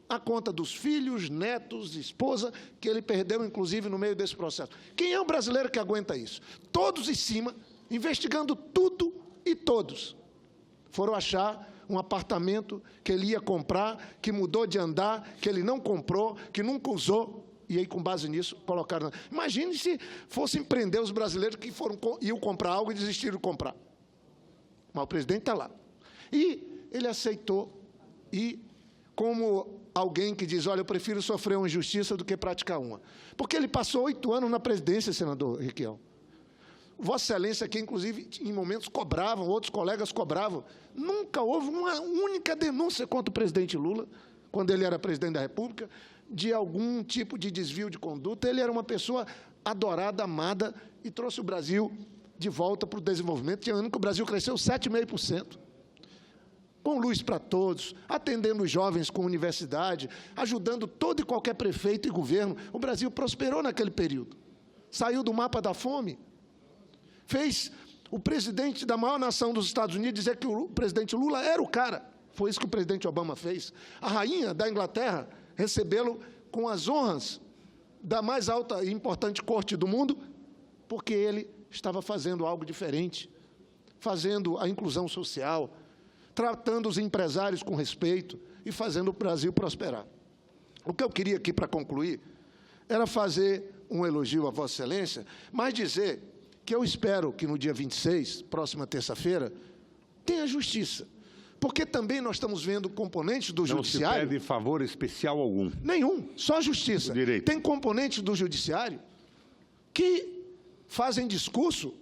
a conta dos filhos, netos, esposa, que ele perdeu, inclusive, no meio desse processo. Quem é o brasileiro que aguenta isso? Todos em cima, investigando tudo e todos. Foram achar um apartamento que ele ia comprar, que mudou de andar, que ele não comprou, que nunca usou, e aí, com base nisso, colocaram... Imagine se fossem prender os brasileiros que iam comprar algo e desistiram de comprar. Mas o presidente está lá. E ele aceitou, e como alguém que diz, olha, eu prefiro sofrer uma injustiça do que praticar uma. Porque ele passou 8 anos na presidência, senador Requião. Vossa Excelência, que inclusive em momentos cobravam, outros colegas cobravam, nunca houve uma única denúncia contra o presidente Lula, quando ele era presidente da República, de algum tipo de desvio de conduta. Ele era uma pessoa adorada, amada, e trouxe o Brasil de volta para o desenvolvimento. Tinha ano que o Brasil cresceu 7,5%, com luz para todos, atendendo os jovens com universidade, ajudando todo e qualquer prefeito e governo. O Brasil prosperou naquele período, saiu do mapa da fome, fez o presidente da maior nação dos Estados Unidos dizer que o presidente Lula era o cara. Foi isso que o presidente Obama fez. A rainha da Inglaterra recebê-lo com as honras da mais alta e importante corte do mundo, porque ele estava fazendo algo diferente, fazendo a inclusão social, tratando os empresários com respeito e fazendo o Brasil prosperar. O que eu queria aqui, para concluir, era fazer um elogio a Vossa Excelência, mas dizer que eu espero que no dia 26, próxima terça-feira, tenha justiça. Porque também nós estamos vendo componentes do judiciário... Não se pede favor especial algum. Nenhum, só justiça. Direito. Tem componentes do judiciário que fazem discurso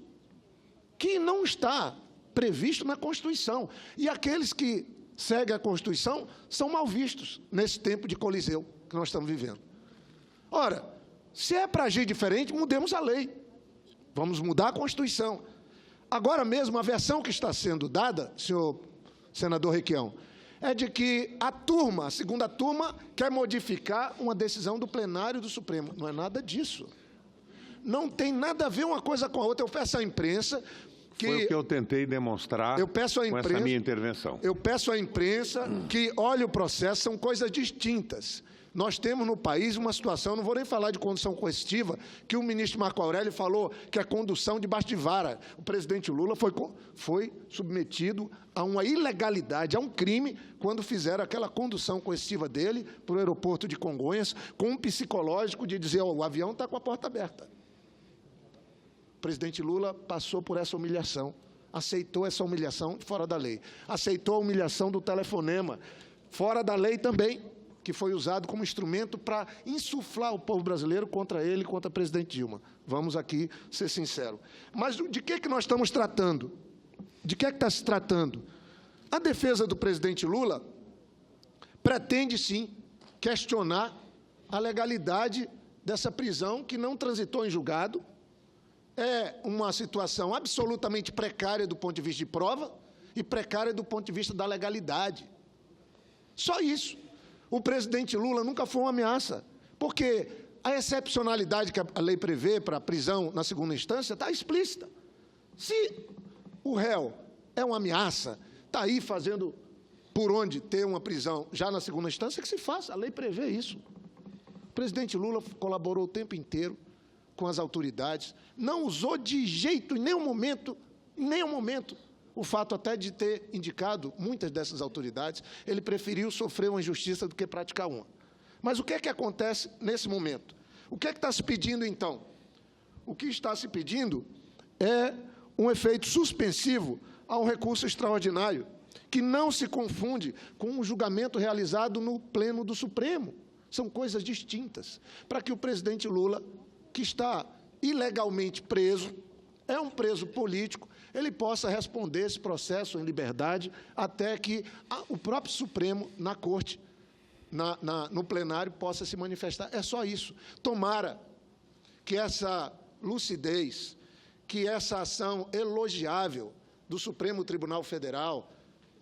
que não está previsto na Constituição. E aqueles que seguem a Constituição são mal vistos nesse tempo de coliseu que nós estamos vivendo. Ora, se é para agir diferente, mudemos a lei. Vamos mudar a Constituição. Agora mesmo, a versão que está sendo dada, senhor senador Requião, é de que a segunda turma, quer modificar uma decisão do plenário do Supremo. Não é nada disso. Não tem nada a ver uma coisa com a outra. Eu peço à imprensa que... Foi o que eu tentei demonstrar com essa minha intervenção. Eu peço à imprensa que olhe o processo, são coisas distintas. Nós temos no país uma situação, não vou nem falar de condução coercitiva, que o ministro Marco Aurélio falou que é condução debaixo de vara. O presidente Lula foi submetido a uma ilegalidade, a um crime, quando fizeram aquela condução coercitiva dele para o aeroporto de Congonhas, com um psicológico de dizer, o avião está com a porta aberta. O presidente Lula passou por essa humilhação, aceitou essa humilhação fora da lei, aceitou a humilhação do telefonema, fora da lei também, que foi usado como instrumento para insuflar o povo brasileiro contra ele e contra a presidente Dilma. Vamos aqui ser sinceros. Mas de que nós estamos tratando? De que está se tratando? A defesa do presidente Lula pretende, sim, questionar a legalidade dessa prisão que não transitou em julgado. É uma situação absolutamente precária do ponto de vista de prova e precária do ponto de vista da legalidade. Só isso. O presidente Lula nunca foi uma ameaça, porque a excepcionalidade que a lei prevê para a prisão na segunda instância está explícita. Se o réu é uma ameaça, está aí fazendo por onde ter uma prisão já na segunda instância, que se faça, a lei prevê isso. O presidente Lula colaborou o tempo inteiro com as autoridades, não usou de jeito, em nenhum momento, o fato até de ter indicado muitas dessas autoridades, ele preferiu sofrer uma injustiça do que praticar uma. Mas o que é que acontece nesse momento? O que é que está se pedindo, então? O que está se pedindo é um efeito suspensivo ao recurso extraordinário, que não se confunde com um julgamento realizado no Pleno do Supremo. São coisas distintas, para que o presidente Lula, que está ilegalmente preso, é um preso político, ele possa responder esse processo em liberdade até que o próprio Supremo, na Corte, no plenário, possa se manifestar. É só isso. Tomara que essa lucidez, que essa ação elogiável do Supremo Tribunal Federal,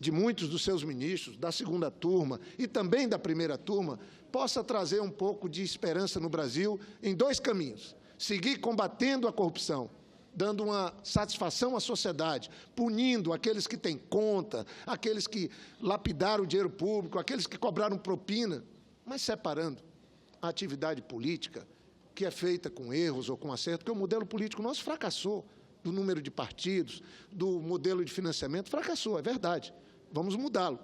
de muitos dos seus ministros, da segunda turma e também da primeira turma, possa trazer um pouco de esperança no Brasil em dois caminhos. Seguir combatendo a corrupção, dando uma satisfação à sociedade, punindo aqueles que têm conta, aqueles que lapidaram o dinheiro público, aqueles que cobraram propina, mas separando a atividade política, que é feita com erros ou com acerto, porque o modelo político nosso fracassou, do número de partidos, do modelo de financiamento, fracassou, é verdade. Vamos mudá-lo,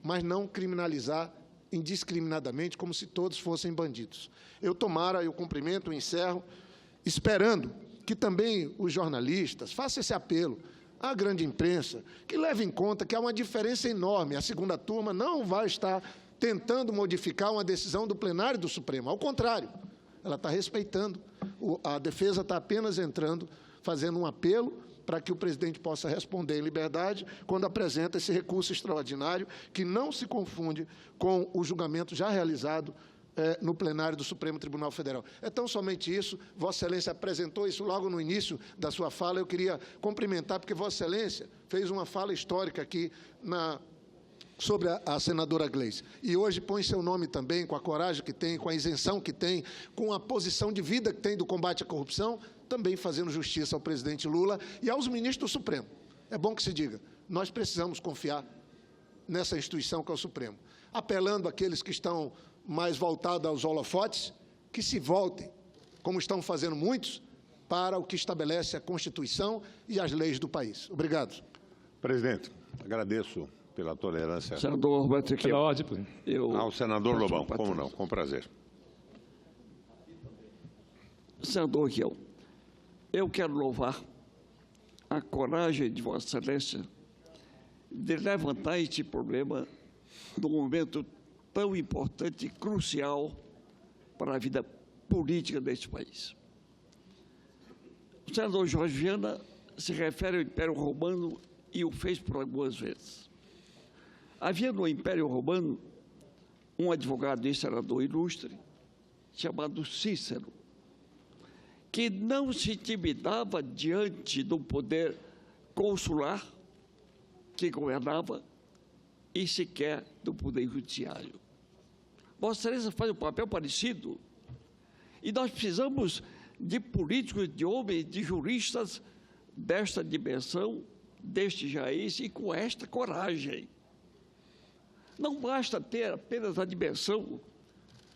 mas não criminalizar indiscriminadamente, como se todos fossem bandidos. Eu cumprimento, encerro, esperando que também os jornalistas façam esse apelo à grande imprensa, que leve em conta que há uma diferença enorme. A segunda turma não vai estar tentando modificar uma decisão do plenário do Supremo. Ao contrário, ela está respeitando. A defesa está apenas entrando, fazendo um apelo para que o presidente possa responder em liberdade quando apresenta esse recurso extraordinário que não se confunde com o julgamento já realizado no plenário do Supremo Tribunal Federal. É tão somente isso, Vossa Excelência apresentou isso logo no início da sua fala, eu queria cumprimentar, porque Vossa Excelência fez uma fala histórica aqui sobre a senadora Gleice. E hoje põe seu nome também, com a coragem que tem, com a isenção que tem, com a posição de vida que tem do combate à corrupção, também fazendo justiça ao presidente Lula e aos ministros do Supremo. É bom que se diga, nós precisamos confiar nessa instituição que é o Supremo. Apelando àqueles que estão mais voltados aos holofotes, que se voltem, como estão fazendo muitos, para o que estabelece a Constituição e as leis do país. Obrigado. Presidente, agradeço pela tolerância. Senador Roberto Requião. Pela ordem. Ao senador Lobão, como não, com prazer. Senador Requião, eu quero louvar a coragem de Vossa Excelência de levantar este problema num momento tão importante e crucial para a vida política deste país. O senador Jorge Viana se refere ao Império Romano e o fez por algumas vezes. Havia no Império Romano um advogado e senador ilustre chamado Cícero, que não se intimidava diante do poder consular que governava e sequer do Poder Judiciário. Vossa Excelência faz um papel parecido. E nós precisamos de políticos, de homens, de juristas desta dimensão, deste país e com esta coragem. Não basta ter apenas a dimensão,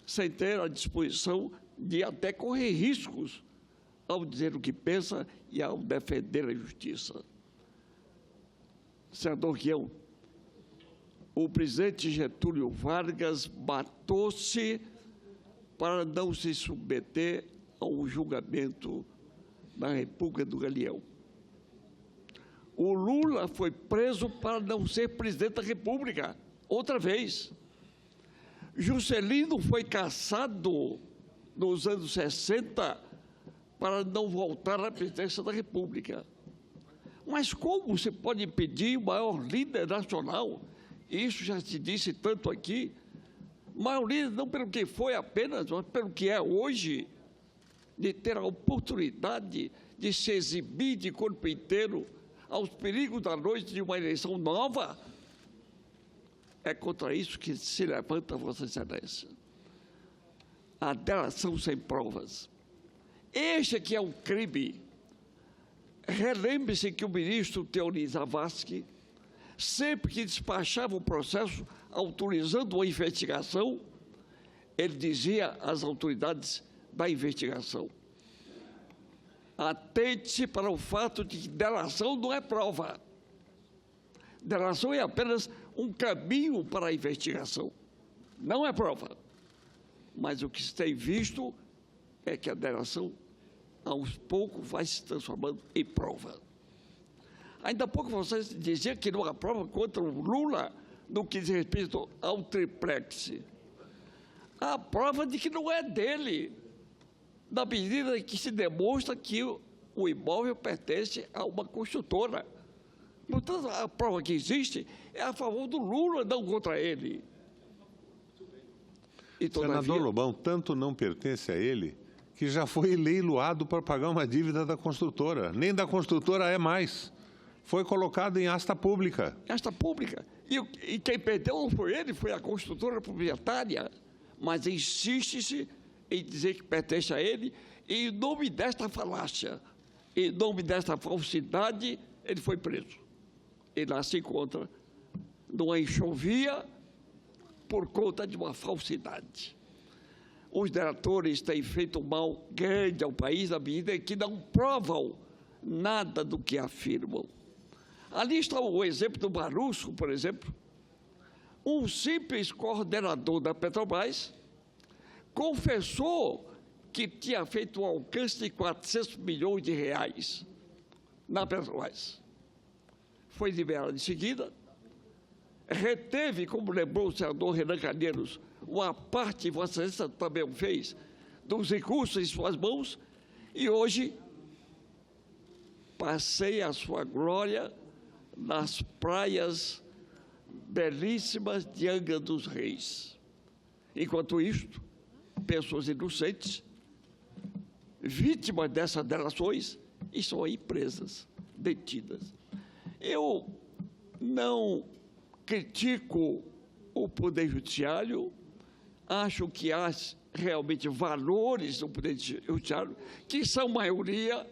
sem ter a disposição de até correr riscos ao dizer o que pensa e ao defender a justiça. Senador Guião, o presidente Getúlio Vargas matou-se para não se submeter a um julgamento na República do Galeão. O Lula foi preso para não ser presidente da República, outra vez. Juscelino foi cassado nos anos 60 para não voltar à presidência da República. Mas como se pode impedir o maior líder nacional, isso já se disse tanto aqui, maior líder não pelo que foi apenas, mas pelo que é hoje, de ter a oportunidade de se exibir de corpo inteiro aos perigos da noite de uma eleição nova? É contra isso que se levanta Vossa Excelência. A delação sem provas. Este aqui é um crime. Relembre-se que o ministro Teori Zavascki, sempre que despachava o processo autorizando uma investigação, ele dizia às autoridades da investigação: atente-se para o fato de que delação não é prova. Delação é apenas um caminho para a investigação, não é prova. Mas o que se tem visto é que a delação, aos poucos, vai se transformando em prova. Ainda há pouco você dizia que não há prova contra o Lula no que diz respeito ao triplex. Há prova de que não é dele, na medida em que se demonstra que o imóvel pertence a uma construtora. Portanto, a prova que existe é a favor do Lula, não contra ele. E, todavia, Senador Lobão, tanto não pertence a ele que já foi leiloado para pagar uma dívida da construtora. Nem da construtora é mais. Foi colocado em asta pública. Asta pública. E quem perdeu não foi ele, foi a construtora proprietária. Mas insiste-se em dizer que pertence a ele, e em nome desta falácia, em nome desta falsidade, ele foi preso. Ele lá se encontra numa enxovia por conta de uma falsidade. Os delatores têm feito um mal grande ao país à medida que não provam nada do que afirmam. Ali está o exemplo do Marusco, por exemplo. Um simples coordenador da Petrobras confessou que tinha feito um alcance de 400 milhões de reais na Petrobras. Foi liberado em seguida, reteve, como lembrou o senador Renan Calheiros, uma parte, Vossa Excelência também o fez, dos recursos em suas mãos, e hoje passeia a sua glória nas praias belíssimas de Angra dos Reis. Enquanto isto, pessoas inocentes, vítimas dessas delações, estão aí presas, detidas. Eu não critico o Poder Judiciário, acho que há realmente valores no Poder Judiciário que são maioria,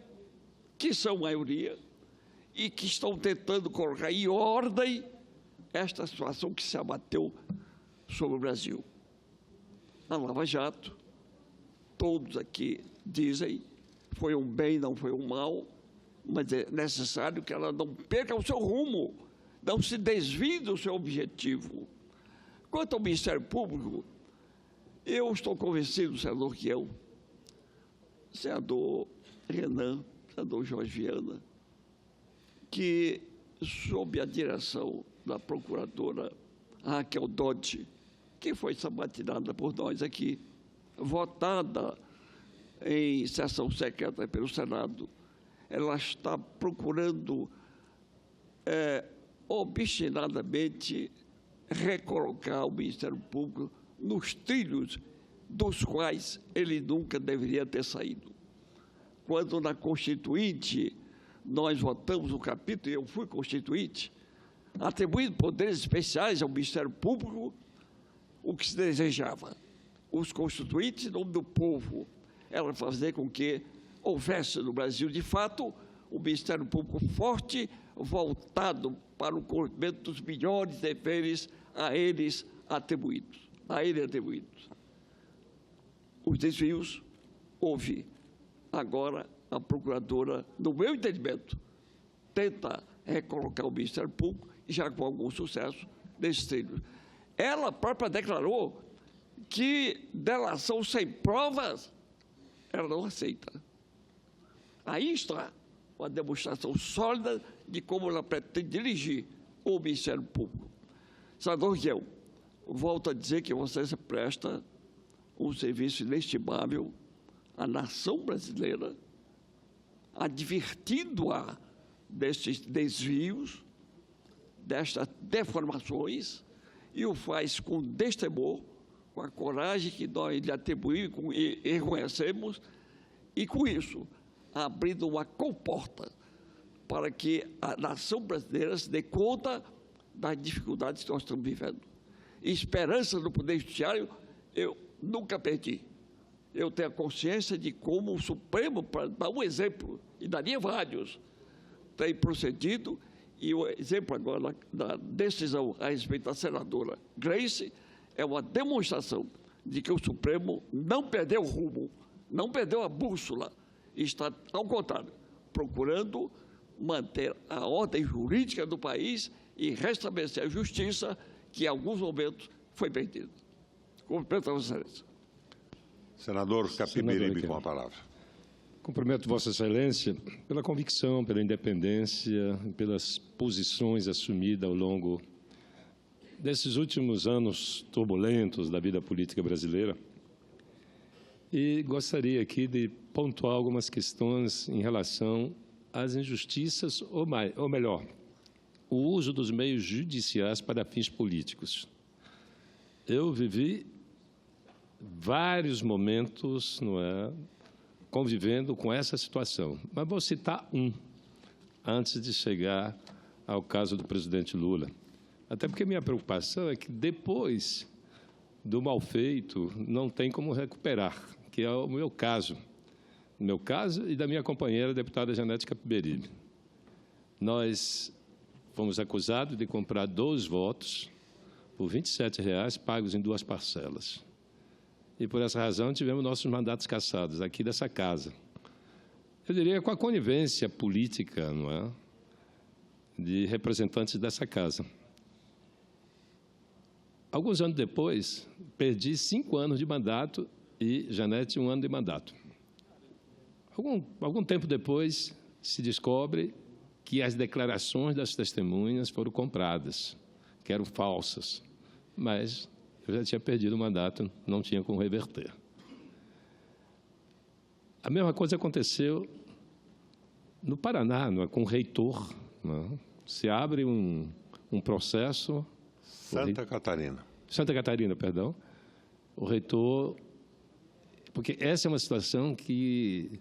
e que estão tentando colocar em ordem esta situação que se abateu sobre o Brasil. A Lava Jato, todos aqui dizem, foi um bem, não foi um mal, mas é necessário que ela não perca o seu rumo, não se desvie do seu objetivo. Quanto ao Ministério Público, eu estou convencido, senador Guião, senador Renan, senador Jorge Viana, que, sob a direção da procuradora Raquel Dodge, que foi sabatinada por nós aqui, votada em sessão secreta pelo Senado, ela está procurando obstinadamente recolocar o Ministério Público nos trilhos dos quais ele nunca deveria ter saído. Quando na Constituinte nós votamos o capítulo, e eu fui constituinte, atribuindo poderes especiais ao Ministério Público, o que se desejava. Os constituintes, em nome do povo, era fazer com que houvesse no Brasil, de fato, um Ministério Público forte, voltado para o cumprimento dos melhores deveres a ele atribuídos. Os desvios, houve. Agora, a procuradora, no meu entendimento, tenta recolocar o Ministério Público, já com algum sucesso, nesse trilho. Ela própria declarou que delação sem provas, ela não aceita. Aí está uma demonstração sólida de como ela pretende dirigir o Ministério Público. Senador Guilherme, volto a dizer que você presta um serviço inestimável à nação brasileira, advertindo-a destes desvios, destas deformações, e o faz com destemor, com a coragem que nós lhe atribuímos e reconhecemos, e com isso, abrindo uma comporta para que a nação brasileira se dê conta das dificuldades que nós estamos vivendo. Esperança no Poder Judiciário, eu nunca perdi. Eu tenho a consciência de como o Supremo, para dar um exemplo, e daria vários, tem procedido, e o exemplo agora da decisão a respeito da senadora Gleice é uma demonstração de que o Supremo não perdeu o rumo, não perdeu a bússola, está, ao contrário, procurando manter a ordem jurídica do país e restabelecer a justiça que, em alguns momentos, foi perdida. Cumprimento a Vossa Excelência. Senador Capiberibe, com a palavra. Cumprimento Vossa Excelência pela convicção, pela independência, pelas posições assumidas ao longo desses últimos anos turbulentos da vida política brasileira. E gostaria aqui de pontuar algumas questões em relação às injustiças, ou melhor, o uso dos meios judiciais para fins políticos. Eu vivi vários momentos, não é, convivendo com essa situação, mas vou citar um, antes de chegar ao caso do presidente Lula. Até porque minha preocupação é que depois do mal feito não tem como recuperar, que é o meu caso e da minha companheira, a deputada Janete Capiberibe. Nós fomos acusados de comprar 2 votos por R$ 27,00, pagos em 2 parcelas. E, por essa razão, tivemos nossos mandatos cassados aqui dessa casa. Eu diria com a conivência política, não é, de representantes dessa casa. Alguns anos depois, perdi 5 anos de mandato e Janete 1 ano de mandato. Algum tempo depois, se descobre que as declarações das testemunhas foram compradas, que eram falsas, mas eu já tinha perdido o mandato, não tinha como reverter. A mesma coisa aconteceu no Paraná, não é, com o reitor. Não é? Se abre um processo... Santa Catarina, perdão. O reitor... Porque essa é uma situação que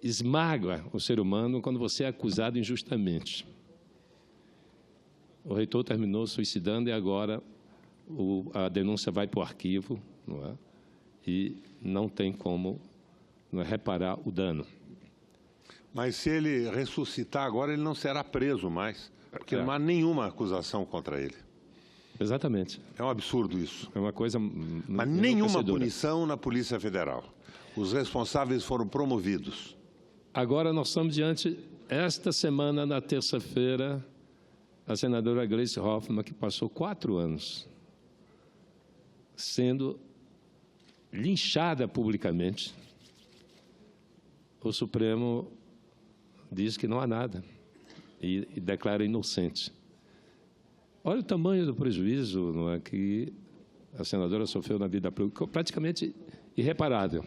esmaga o ser humano quando você é acusado injustamente. O reitor terminou suicidando e agora a denúncia vai para o arquivo, não é? E não tem como, não é, reparar o dano. Mas se ele ressuscitar agora, ele não será preso mais, porque não há nenhuma acusação contra ele. Exatamente. É um absurdo isso. É uma coisa... Mas nenhuma punição na Polícia Federal. Os responsáveis foram promovidos. Agora nós estamos diante, esta semana, na terça-feira, a senadora Gleice Hoffmann, que passou 4 anos sendo linchada publicamente, o Supremo diz que não há nada e declara inocente. Olha o tamanho do prejuízo, não é, que a senadora sofreu na vida pública, praticamente irreparável.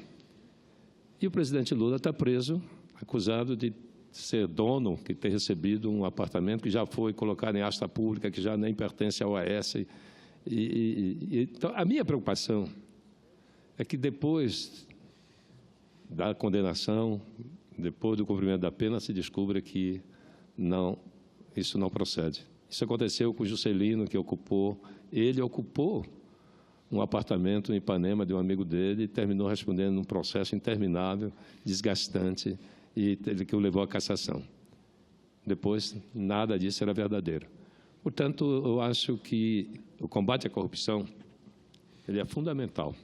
E o presidente Lula está preso, acusado de ser dono, que ter recebido um apartamento que já foi colocado em asta pública, que já nem pertence ao OAS. Então, a minha preocupação é que depois da condenação, depois do cumprimento da pena, se descubra que não, isso não procede. Isso aconteceu com o Juscelino, que ele ocupou um apartamento em Ipanema de um amigo dele e terminou respondendo num processo interminável, desgastante, e que o levou à cassação. Depois, nada disso era verdadeiro. Portanto, eu acho que o combate à corrupção ele é fundamental.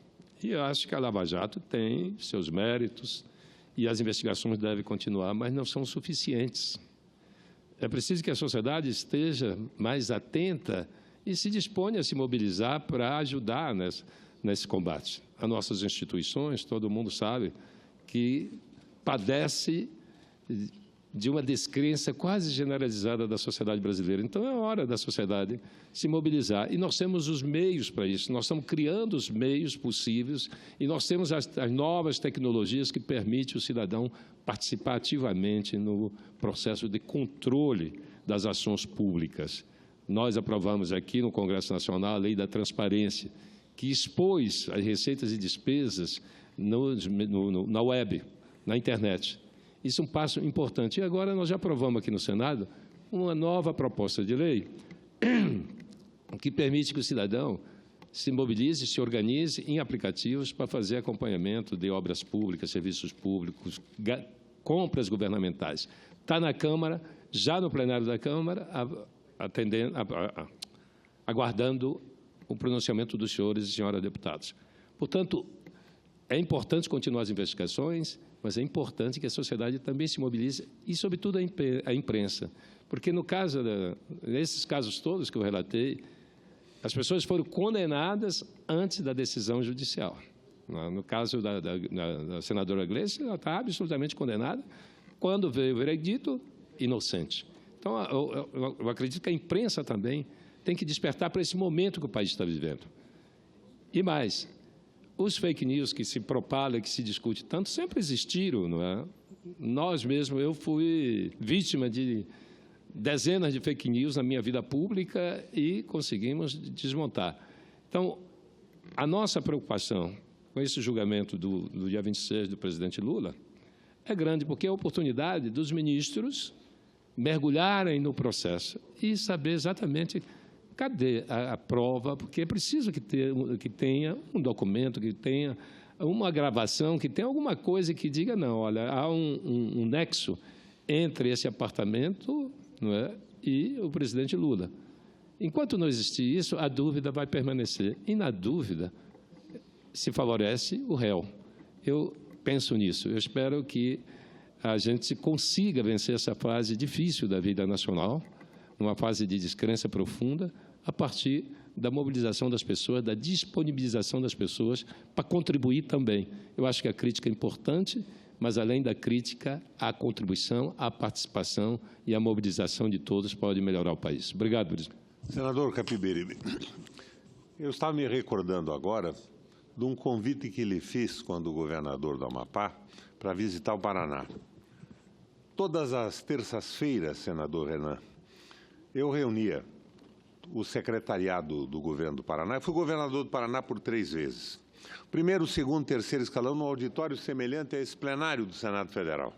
E eu acho que a Lava Jato tem seus méritos e as investigações devem continuar, mas não são suficientes. É preciso que a sociedade esteja mais atenta e se disponha a se mobilizar para ajudar nesse combate. As nossas instituições, todo mundo sabe, que padece de uma descrença quase generalizada da sociedade brasileira. Então, é hora da sociedade se mobilizar. E nós temos os meios para isso. Nós estamos criando os meios possíveis e nós temos as novas tecnologias que permitem o cidadão participar ativamente no processo de controle das ações públicas. Nós aprovamos aqui no Congresso Nacional a Lei da Transparência, que expôs as receitas e despesas na web, na internet. Isso é um passo importante. E agora nós já aprovamos aqui no Senado uma nova proposta de lei que permite que o cidadão se mobilize, se organize em aplicativos para fazer acompanhamento de obras públicas, serviços públicos, compras governamentais. Está na Câmara, já no plenário da Câmara, aguardando o pronunciamento dos senhores e senhoras deputados. Portanto, é importante continuar as investigações, mas é importante que a sociedade também se mobilize e, sobretudo, a imprensa. Porque, nesses casos todos que eu relatei, as pessoas foram condenadas antes da decisão judicial. No caso da senadora Gleice, ela está absolutamente condenada. Quando veio o veredito, inocente. Então, eu acredito que a imprensa também tem que despertar para esse momento que o país está vivendo. E mais, os fake news que se propagam, que se discute tanto, sempre existiram, não é? Nós mesmos, eu fui vítima de dezenas de fake news na minha vida pública e conseguimos desmontar. Então, a nossa preocupação com esse julgamento do dia 26 do presidente Lula é grande, porque é a oportunidade dos ministros mergulharem no processo e saber exatamente cadê a prova, porque é preciso que tenha um documento, que tenha uma gravação, que tenha alguma coisa que diga, não, olha, há um nexo entre esse apartamento, não é, e o presidente Lula. Enquanto não existir isso, a dúvida vai permanecer. E, na dúvida, se favorece o réu. Eu penso nisso. Eu espero que a gente consiga vencer essa fase difícil da vida nacional, uma fase de descrença profunda, a partir da mobilização das pessoas, da disponibilização das pessoas para contribuir também. Eu acho que a crítica é importante, mas, além da crítica, a contribuição, a participação e a mobilização de todos pode melhorar o país. Obrigado, presidente. Senador Capiberibe, eu estava me recordando agora de um convite que lhe fiz quando governador do Amapá para visitar o Paraná. Todas as terças-feiras, senador Renan, eu reunia o secretariado do governo do Paraná. Eu fui governador do Paraná por 3 vezes. Primeiro, segundo, terceiro escalão, no auditório semelhante a esse plenário do Senado Federal.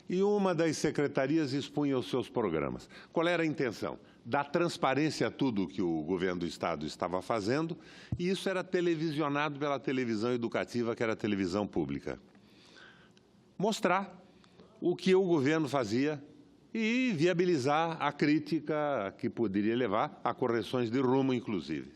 E uma das secretarias expunha os seus programas. Qual era a intenção? Dar transparência a tudo que o governo do Estado estava fazendo, e isso era televisionado pela televisão educativa, que era a televisão pública. Mostrar o que o governo fazia e viabilizar a crítica que poderia levar a correções de rumo, inclusive.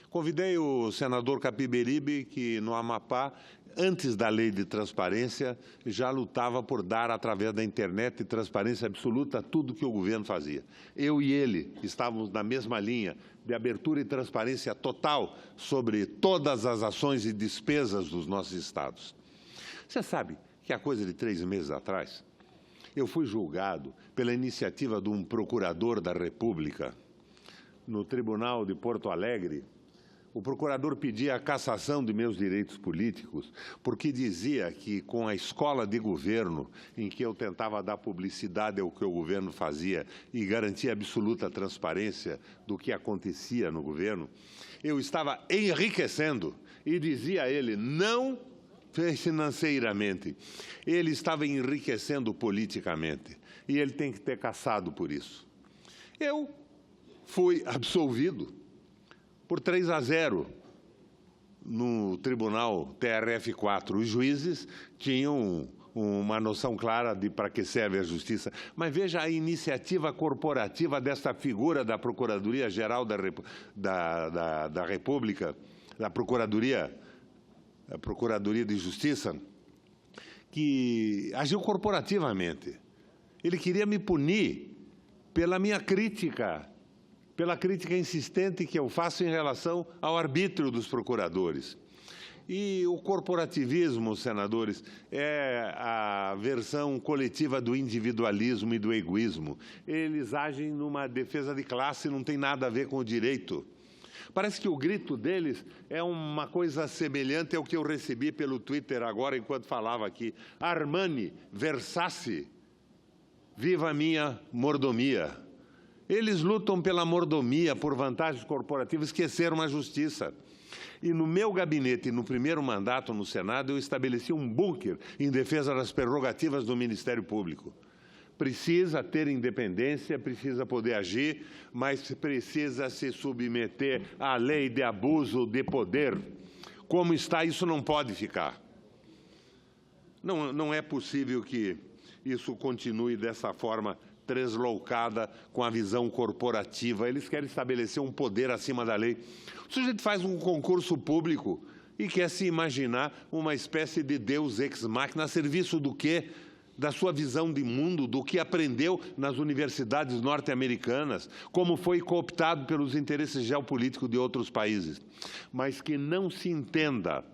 Convidei o senador Capiberibe, que no Amapá, antes da lei de transparência, já lutava por dar, através da internet, transparência absoluta a tudo que o governo fazia. Eu e ele estávamos na mesma linha de abertura e transparência total sobre todas as ações e despesas dos nossos estados. Você sabe que há coisa de 3 meses atrás, eu fui julgado pela iniciativa de um procurador da República no Tribunal de Porto Alegre. O procurador pedia a cassação de meus direitos políticos, porque dizia que, com a escola de governo, em que eu tentava dar publicidade ao que o governo fazia e garantir absoluta transparência do que acontecia no governo, eu estava enriquecendo, e dizia ele, não financeiramente, ele estava enriquecendo politicamente, e ele tem que ter cassado por isso. Eu fui absolvido por 3-0 no Tribunal TRF4. Os juízes tinham uma noção clara de para que serve a justiça. Mas veja a iniciativa corporativa desta figura da Procuradoria-Geral da República, da Procuradoria de Justiça, que agiu corporativamente. Ele queria me punir pela minha crítica, pela crítica insistente que eu faço em relação ao arbítrio dos procuradores. E o corporativismo, senadores, é a versão coletiva do individualismo e do egoísmo. Eles agem numa defesa de classe, não tem nada a ver com o direito. Parece que o grito deles é uma coisa semelhante ao que eu recebi pelo Twitter agora, enquanto falava aqui. Armani, Versace, viva a minha mordomia. Eles lutam pela mordomia, por vantagens corporativas, esqueceram a justiça. E no meu gabinete, no primeiro mandato no Senado, eu estabeleci um bunker em defesa das prerrogativas do Ministério Público. Precisa ter independência, precisa poder agir, mas precisa se submeter à lei de abuso de poder. Como está, isso não pode ficar. Não é possível que isso continue dessa forma tresloucada com a visão corporativa. Eles querem estabelecer um poder acima da lei. O sujeito faz um concurso público e quer se imaginar uma espécie de Deus ex machina a serviço do quê? Da sua visão de mundo, do que aprendeu nas universidades norte-americanas, como foi cooptado pelos interesses geopolíticos de outros países. Mas que não se entenda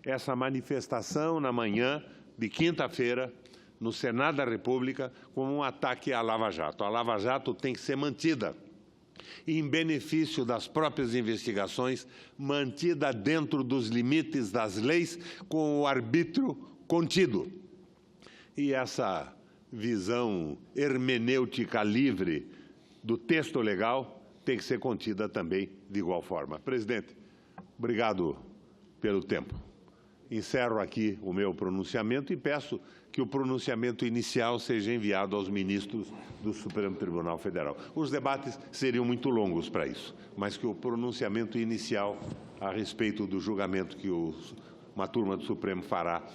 essa manifestação na manhã de quinta-feira, no Senado da República, como um ataque à Lava Jato. A Lava Jato tem que ser mantida em benefício das próprias investigações, mantida dentro dos limites das leis, com o arbítrio contido. E essa visão hermenêutica livre do texto legal tem que ser contida também de igual forma. Presidente, obrigado pelo tempo. Encerro aqui o meu pronunciamento e peço que o pronunciamento inicial seja enviado aos ministros do Supremo Tribunal Federal. Os debates seriam muito longos para isso, mas que o pronunciamento inicial a respeito do julgamento que uma turma do Supremo fará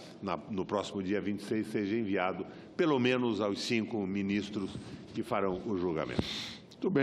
no próximo dia 26 seja enviado, pelo menos aos 5 ministros que farão o julgamento.